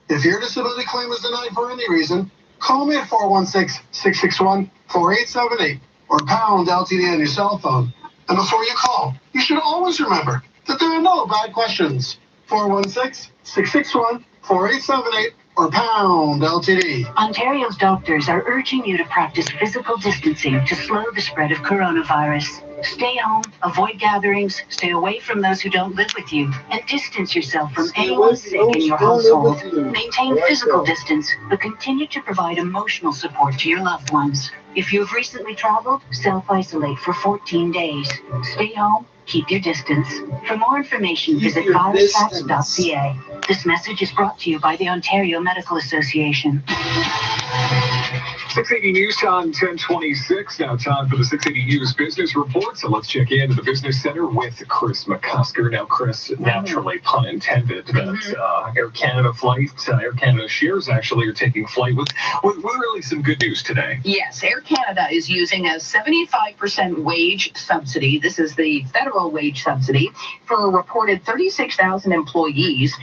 If your disability claim is denied for any reason, call me at 416-661-4878. or pound LTD on your cell phone. And before you call, you should always remember that there are no bad questions. 416-661-4878 or pound LTD. Ontario's doctors are urging you to practice physical distancing to slow the spread of coronavirus. Stay home, avoid gatherings, stay away from those who don't live with you, and distance yourself from anyone sick in your household. Maintain physical distance, but continue to provide emotional support to your loved ones. If you have recently traveled, self-isolate for 14 days. Stay home, keep your distance. For more information, visit virusfacts.ca. This message is brought to you by the Ontario Medical Association. 680 News Time, 1026. Now time for the 680 News Business Report. So let's check into the Business Center with Chris McCusker. Now, Chris, naturally, pun intended, that Air Canada flights, Air Canada shares actually are taking flight with really some good news today. Yes, Air Canada is using a 75% wage subsidy. This is the federal wage subsidy for a reported 36,000 employees.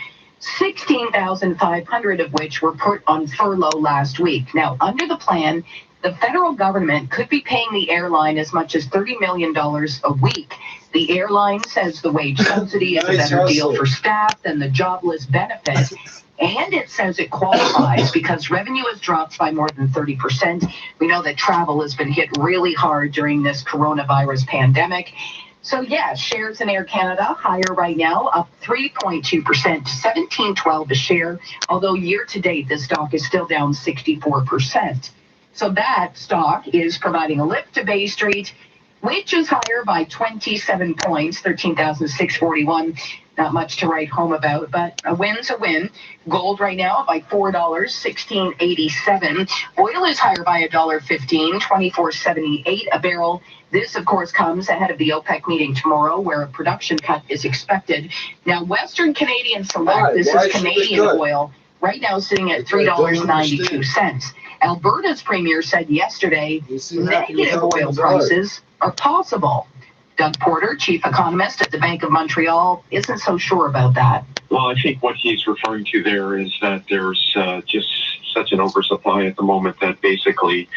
16,500 of which were put on furlough last week. Now, under the plan, the federal government could be paying the airline as much as $30 million a week. The airline says the wage subsidy is a better deal for staff than the jobless benefit. And it says it qualifies because revenue has dropped by more than 30%. We know that travel has been hit really hard during this coronavirus pandemic. So, yeah, shares in Air Canada higher right now, up 3.2% to $17.12 a share, although year-to-date, the stock is still down 64%. So that stock is providing a lift to Bay Street, which is higher by 27 points, 13,641. Not much to write home about, but a win's a win. Gold right now by $4, $16.87. Oil is higher by $1.15, $24.78 a barrel. This, of course, comes ahead of the OPEC meeting tomorrow, where a production cut is expected. Now, Western Canadian Select, this is Canadian oil, right now sitting at $3.92. Alberta's premier said yesterday negative oil prices are possible. Doug Porter, chief economist at the Bank of Montreal, isn't so sure about that. Well, I think what he's referring to there is that there's just such an oversupply at the moment that basically,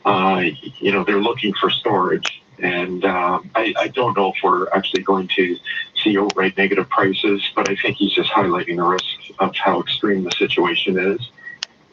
they're looking for storage. And I don't know if we're actually going to see outright negative prices, but I think he's just highlighting the risk of how extreme the situation is.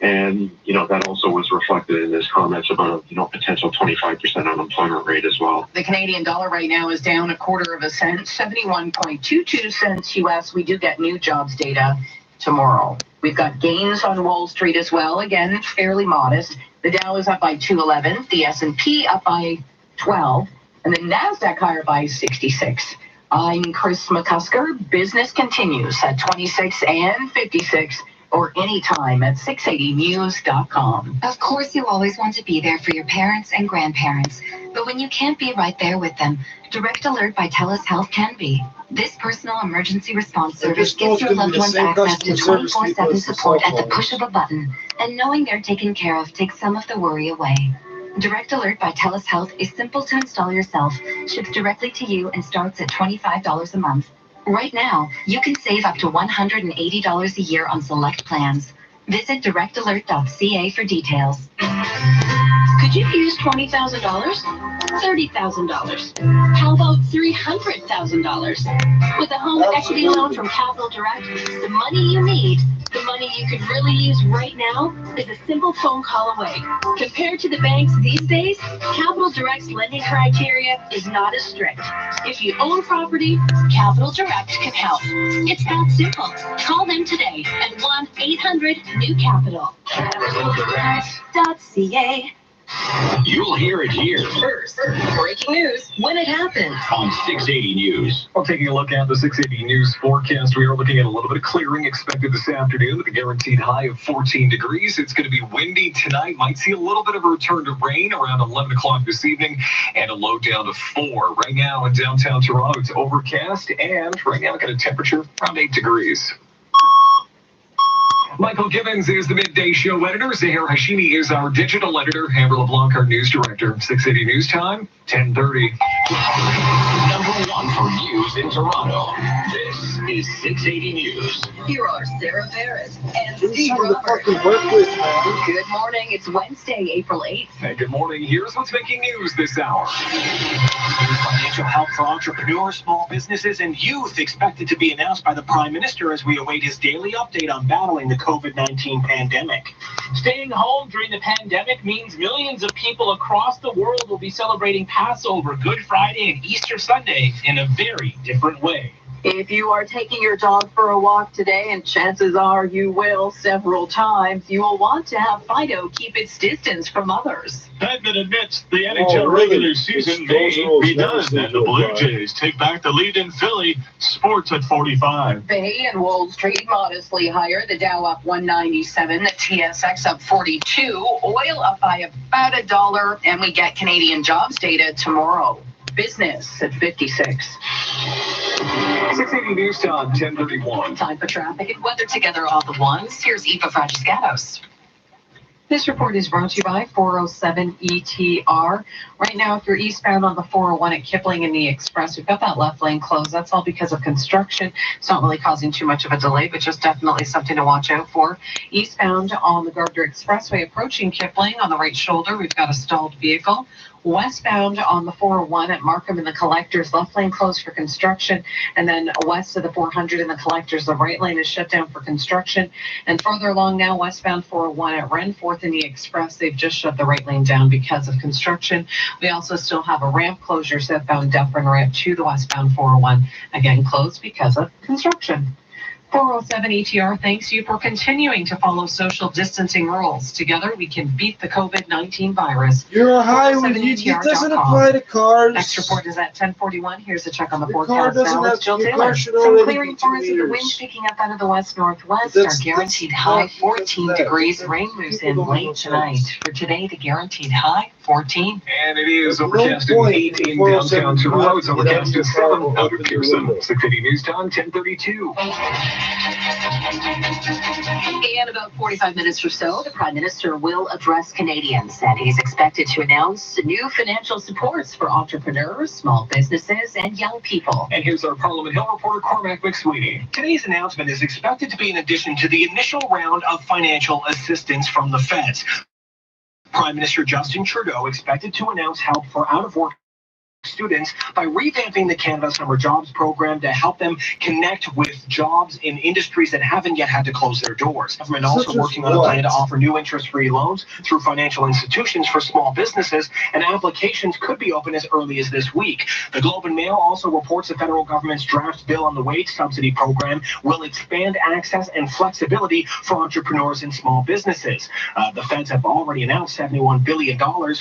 And, that also was reflected in his comments about, potential 25% unemployment rate as well. The Canadian dollar right now is down 1/4 cent, 71.22 cents US. We do get new jobs data tomorrow. We've got gains on Wall Street as well. Again, fairly modest. The Dow is up by 211, the S&P up by 12, and the NASDAQ higher by 66. I'm Chris McCusker. Business continues at 26 and 56. Or anytime at 680news.com. Of course, you always want to be there for your parents and grandparents. But when you can't be right there with them, Direct Alert by TELUS Health can be. This personal emergency response service gives your loved ones access to 24/7 support at the push of a button. And knowing they're taken care of takes some of the worry away. Direct Alert by TELUS Health is simple to install yourself, ships directly to you, and starts at $25 a month. Right now, you can save up to $180 a year on select plans. Visit directalert.ca for details. Could you use $20,000? $30,000? How about $300,000? With a home equity loan from Capital Direct, the money you need, the money you could really use right now, is a simple phone call away. Compared to the banks these days, Capital Direct's lending criteria is not as strict. If you own property, Capital Direct can help. It's that simple. Call them today at 1-800-NEW-CAPITAL. CapitalDirect.ca. You'll hear it here First, breaking news when it happens. on 680 News. Well, taking a look at the 680 News forecast, we are looking at a little bit of clearing expected this afternoon with a guaranteed high of 14 degrees. It's going to be windy tonight. Might see a little bit of a return to rain around 11 o'clock this evening and a low down to 4. Right now in downtown Toronto, it's overcast and right now got a temperature around 8 degrees. Michael Gibbons is the Midday Show editor. Zahir Hashimi is our digital editor. Amber LeBlanc, our news director. 680 News Time, 10:30. Number 1 for news in Toronto. This is 680 News. Here are Sarah Ferris and Steve Roberts. Good morning. It's Wednesday, April 8th. Hey, good morning. Here's what's making news this hour. Financial help for entrepreneurs, small businesses, and youth expected to be announced by the Prime Minister as we await his daily update on battling the COVID-19 pandemic. Staying home during the pandemic means millions of people across the world will be celebrating Passover, Good Friday, and Easter Sunday in a very different way. If you are taking your dog for a walk today, and chances are you will several times, you will want to have Fido keep its distance from others. Edmund admits the NHL regular season may be done, and the Blue Jays take back the lead in Philly. Sports at 45. Bay and Wall Street modestly higher. The Dow up 197, the TSX up 42, oil up by about $1, and we get Canadian jobs data tomorrow. Business at 56. 680 News Time, 10:31. Time for traffic and weather together all the ones. Here's Eva Fragiscatos. This report is brought to you by 407 ETR. Right now, if you're eastbound on the 401 at Kipling and the Express, we've got that left lane closed. That's all because of construction. It's not really causing too much of a delay, but just definitely something to watch out for. Eastbound on the Gardner Expressway approaching Kipling on the right shoulder, we've got a stalled vehicle. Westbound on the 401 at Markham and the Collectors, left lane closed for construction. And then west of the 400 and the Collectors, the right lane is shut down for construction. And further along now, westbound 401 at Renforth and the Express, they've just shut the right lane down because of construction. We also still have a ramp closure, southbound Dufferin ramp to the westbound 401, again closed because of construction. 407 ETR thanks you for continuing to follow social distancing rules. Together, we can beat the COVID-19 virus. You're a highway. It doesn't apply to cars. Next report is at 10:41. Here's a check on the Your forecast now with Jill Taylor. Some clearing for us with the wind picking up out of the west-northwest. Our guaranteed high 14 degrees. Rain moves in late tonight. For today, the guaranteed high 14. And it is overcast at 8 in downtown Toronto. It's overcast at 7 out of Pearson. 680 News Time, 1032. In about 45 minutes or so, the Prime Minister will address Canadians, and he's expected to announce new financial supports for entrepreneurs, small businesses, and young people. And here's our Parliament Hill reporter, Cormac McSweeney. Today's announcement is expected to be in addition to the initial round of financial assistance from the feds. Prime Minister Justin Trudeau expected to announce help for out-of-work students by revamping the Canada Summer Jobs Program to help them connect with jobs in industries that haven't yet had to close their doors. Government also working on a plan to offer new interest-free loans through financial institutions for small businesses, and applications could be open as early as this week. The Globe and Mail also reports the federal government's draft bill on the wage subsidy program will expand access and flexibility for entrepreneurs and small businesses. The feds have already announced $71 billion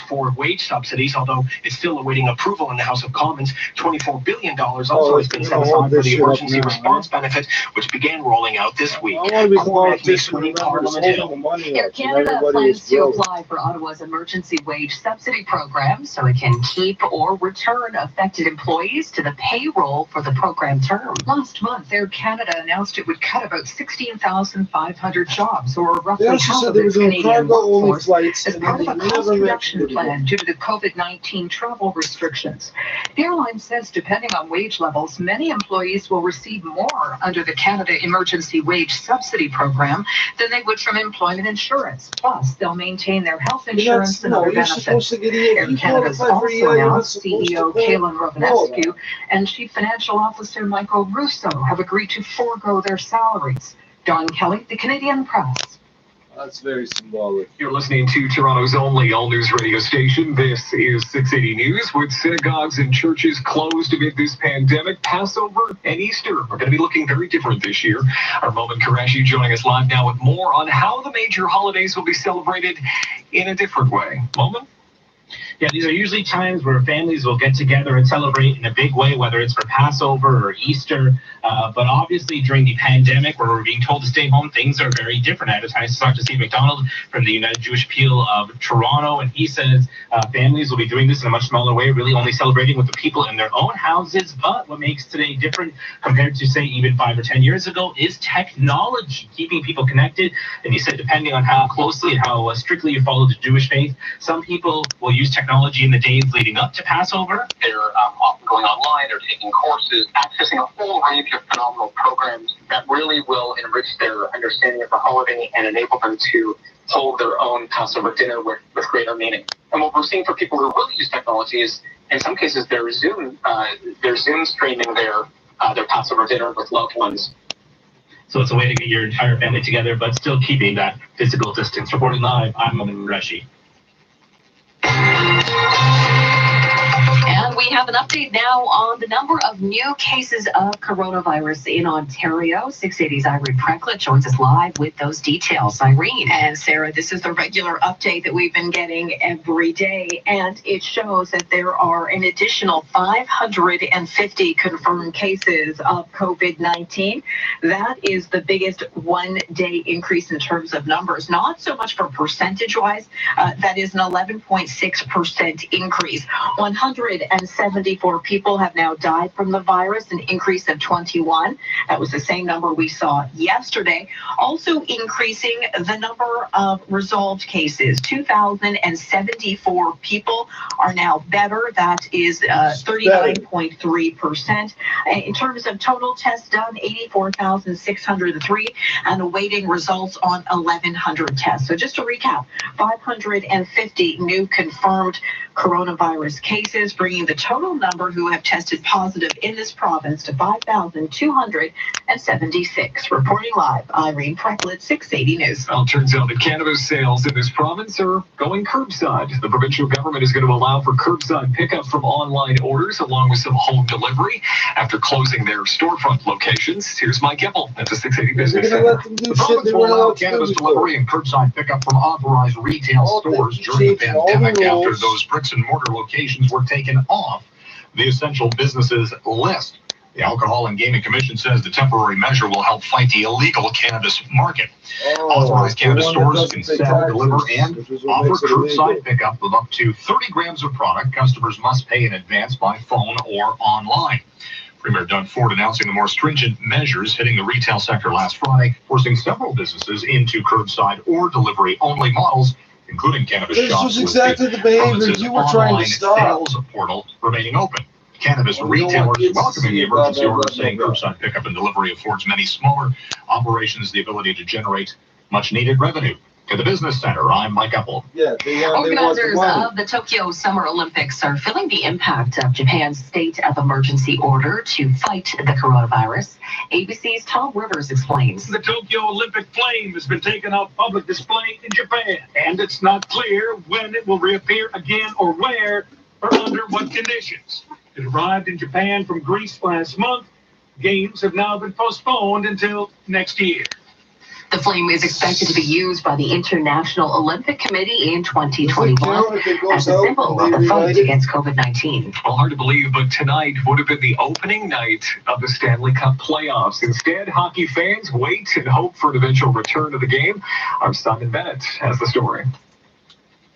for wage subsidies, although it's still awaiting approval in the House of Commons. $24 billion also has been set aside for the emergency response benefit, which began rolling out this week. Cormac McSweeney, Parliament Hill. Air Canada plans to apply for Ottawa's emergency wage subsidy program so it can keep or return affected employees to the payroll for the program term. Last month, Air Canada announced it would cut about 16,500 jobs, or roughly half of its Canadian workforce, as part of a cost reduction plan due to the COVID-19 travel restrictions. The airline says, depending on wage levels, many employees will receive more under the Canada Emergency Wage Subsidy Program than they would from employment insurance. Plus, they'll maintain their health insurance and other benefits. Air Canada's also announced CEO Kaylin Rovanescu and Chief Financial Officer Michael Russo have agreed to forego their salaries. Don Kelly, the Canadian Press. That's very symbolic. You're listening to Toronto's only all-news radio station. This is 680 News. With synagogues and churches closed amid this pandemic, Passover and Easter are going to be looking very different this year. Our Momin Qureshi joining us live now with more on how the major holidays will be celebrated in a different way. Momin? Yeah, these are usually times where families will get together and celebrate in a big way, whether it's for Passover or Easter. But obviously, during the pandemic, where we're being told to stay home, things are very different. I had a chance to talk to Steve McDonald from the United Jewish Appeal of Toronto, and he says families will be doing this in a much smaller way, really only celebrating with the people in their own houses. But what makes today different compared to, say, even 5 or 10 years ago is technology, keeping people connected. And he said, depending on how closely and how strictly you follow the Jewish faith, some people will use technology in the days leading up to Passover. They're often going online, they're taking courses, accessing a whole range of phenomenal programs that really will enrich their understanding of the holiday and enable them to hold their own Passover dinner with greater meaning. And what we're seeing for people who really use technology is, in some cases, they're Zoom streaming their Passover dinner with loved ones. So it's a way to get your entire family together, but still keeping that physical distance. Reporting live, I'm Momin Qureshi. And we have an update now on the number of new cases of coronavirus in Ontario. 680's Irene Precklett joins us live with those details. Irene. And Sarah, this is the regular update that we've been getting every day, and it shows that there are an additional 550 confirmed cases of COVID-19. That is the biggest one-day increase in terms of numbers, not so much for percentage-wise. That is an 11.6% increase. 174 people have now died from the virus, an increase of 21. That was the same number we saw yesterday. Also increasing the number of resolved cases. 2,074 people are now better. That is 39.3%. In terms of total tests done, 84,603, and awaiting results on 1,100 tests. So just to recap, 550 new confirmed coronavirus cases, bringing the total number who have tested positive in this province to 5,276. Reporting live, Irene Precklett, 680 News. Well, it turns out that cannabis sales in this province are going curbside. The provincial government is going to allow for curbside pickup from online orders along with some home delivery after closing their storefront locations. Here's Mike Epple at the 680 Business Center. The province will allow cannabis delivery and curbside pickup from authorized retail stores during the pandemic after those bricks and mortar locations were taken off the essential businesses list. The Alcohol and Gaming Commission says the temporary measure will help fight the illegal cannabis market. Authorized cannabis stores can sell, deliver, and offer curbside pickup of up to 30 grams of product. Customers must pay in advance by phone or online. Premier Doug Ford announcing the more stringent measures hitting the retail sector last Friday, forcing several businesses into curbside or delivery-only models, including cannabis shops. This was exactly the behavior you were trying to stop. Sales portal remaining open. Cannabis retailers welcoming the emergency order, saying curbside pickup and delivery affords many smaller operations the ability to generate much-needed revenue. To the Business Center, I'm Mike Epple. Organizers of the Tokyo Summer Olympics are feeling the impact of Japan's state of emergency order to fight the coronavirus. ABC's Tom Rivers explains. The Tokyo Olympic flame has been taken off public display in Japan, and it's not clear when it will reappear again or where or under what conditions. It arrived in Japan from Greece last month. Games have now been postponed until next year. The flame is expected to be used by the International Olympic Committee in 2021 as a symbol of the fight against COVID-19. Well, hard to believe, but tonight would have been the opening night of the Stanley Cup playoffs. Instead, hockey fans wait and hope for an eventual return of the game. Our Simon Bennett has the story.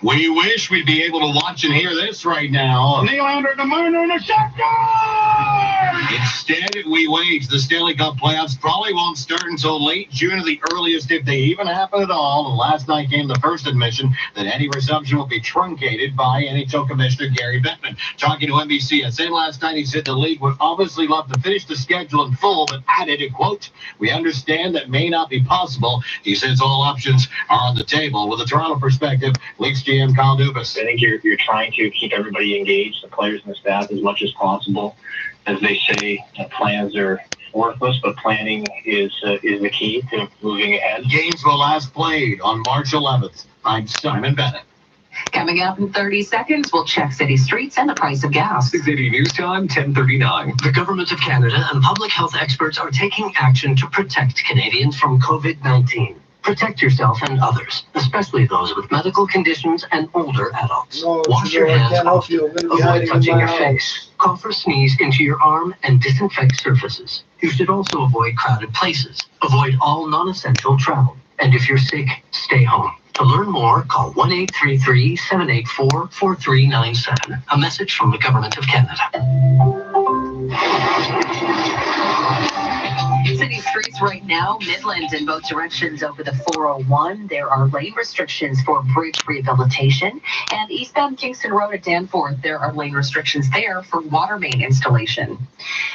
We wish we'd be able to watch and hear this right now. Nylander to Marner and a shotgun! Instead, we wait. The Stanley Cup playoffs probably won't start until late June at the earliest, if they even happen at all. And last night came the first admission that any resumption will be truncated by NHL Commissioner Gary Bettman. Talking to NBCSN last night, he said the league would obviously love to finish the schedule in full, but added, quote, "We understand that may not be possible." He says all options are on the table. With a Toronto perspective, Leafs GM Kyle Dubas. I think you're trying to keep everybody engaged, the players and the staff, as much as possible. As they say, plans are worthless, but planning is the key to moving ahead. Games will last played on March 11th. I'm Simon Bennett. Coming up in 30 seconds, we'll check city streets and the price of gas. 680 News Time, 10:39. The Government of Canada and public health experts are taking action to protect Canadians from COVID-19. Protect yourself and others, especially those with medical conditions and older adults. Wash your hands often. Avoid touching your face. Cough or sneeze into your arm and disinfect surfaces. You should also avoid crowded places. Avoid all non-essential travel. And if you're sick, stay home. To learn more, call 1-833-784-4397. A message from the Government of Canada. City streets right now, Midlands in both directions over the 401. There are lane restrictions for bridge rehabilitation. And eastbound Kingston Road at Danforth, there are lane restrictions there for water main installation.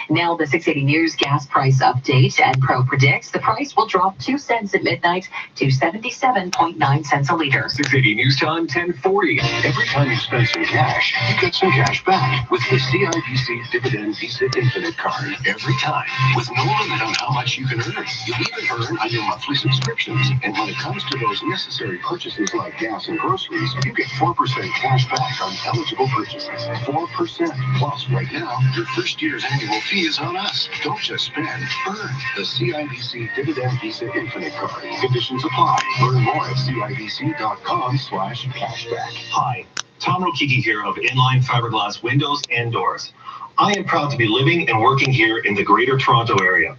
Now the 680 News gas price update. EnPro predicts the price will drop 2 cents at midnight to 77.9 cents a liter. 680 News Time, 10:40. Every time you spend some cash, you get some cash back with the CIBC Dividend Visa Infinite Card. Every time, with no limit on how much you can earn. You'll even earn on your monthly subscriptions. And when it comes to those necessary purchases like gas and groceries, you get 4% cash back on eligible purchases. 4%. Plus, right now, your first year's annual fee is on us. Don't just spend, earn. The CIBC Dividend Visa Infinite Card. Conditions apply. Learn more at CIBC.com/cashback. Hi, Tom Rokiki here of Inline Fiberglass Windows and Doors. I am proud to be living and working here in the Greater Toronto Area.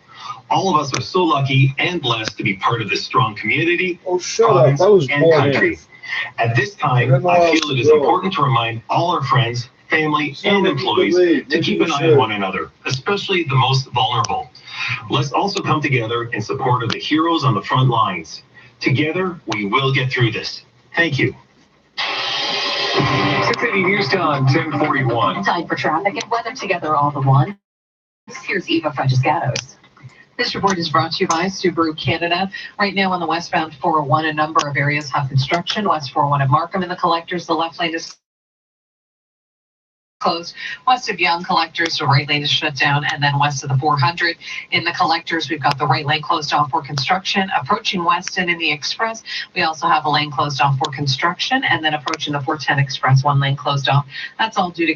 All of us are so lucky and blessed to be part of this strong community, province, and country. At this time, I feel it is important to remind all our friends, family, and employees to keep an eye on one another, especially the most vulnerable. Let's also come together in support of the heroes on the front lines. Together, we will get through this. Thank you. 680 News Time, 10:41. Time for traffic and weather together all the one. Here's Eva Francescatos. This report is brought to you by Subaru Canada. Right now on the westbound 401, a number of areas have construction. West 401 at Markham in the collectors, the left lane is closed. West of Young Collectors, the right lane is shut down, and then west of the 400 in the Collectors, we've got the right lane closed off for construction. Approaching Weston in the Express, we also have a lane closed off for construction, and then approaching the 410 Express, one lane closed off. That's all due to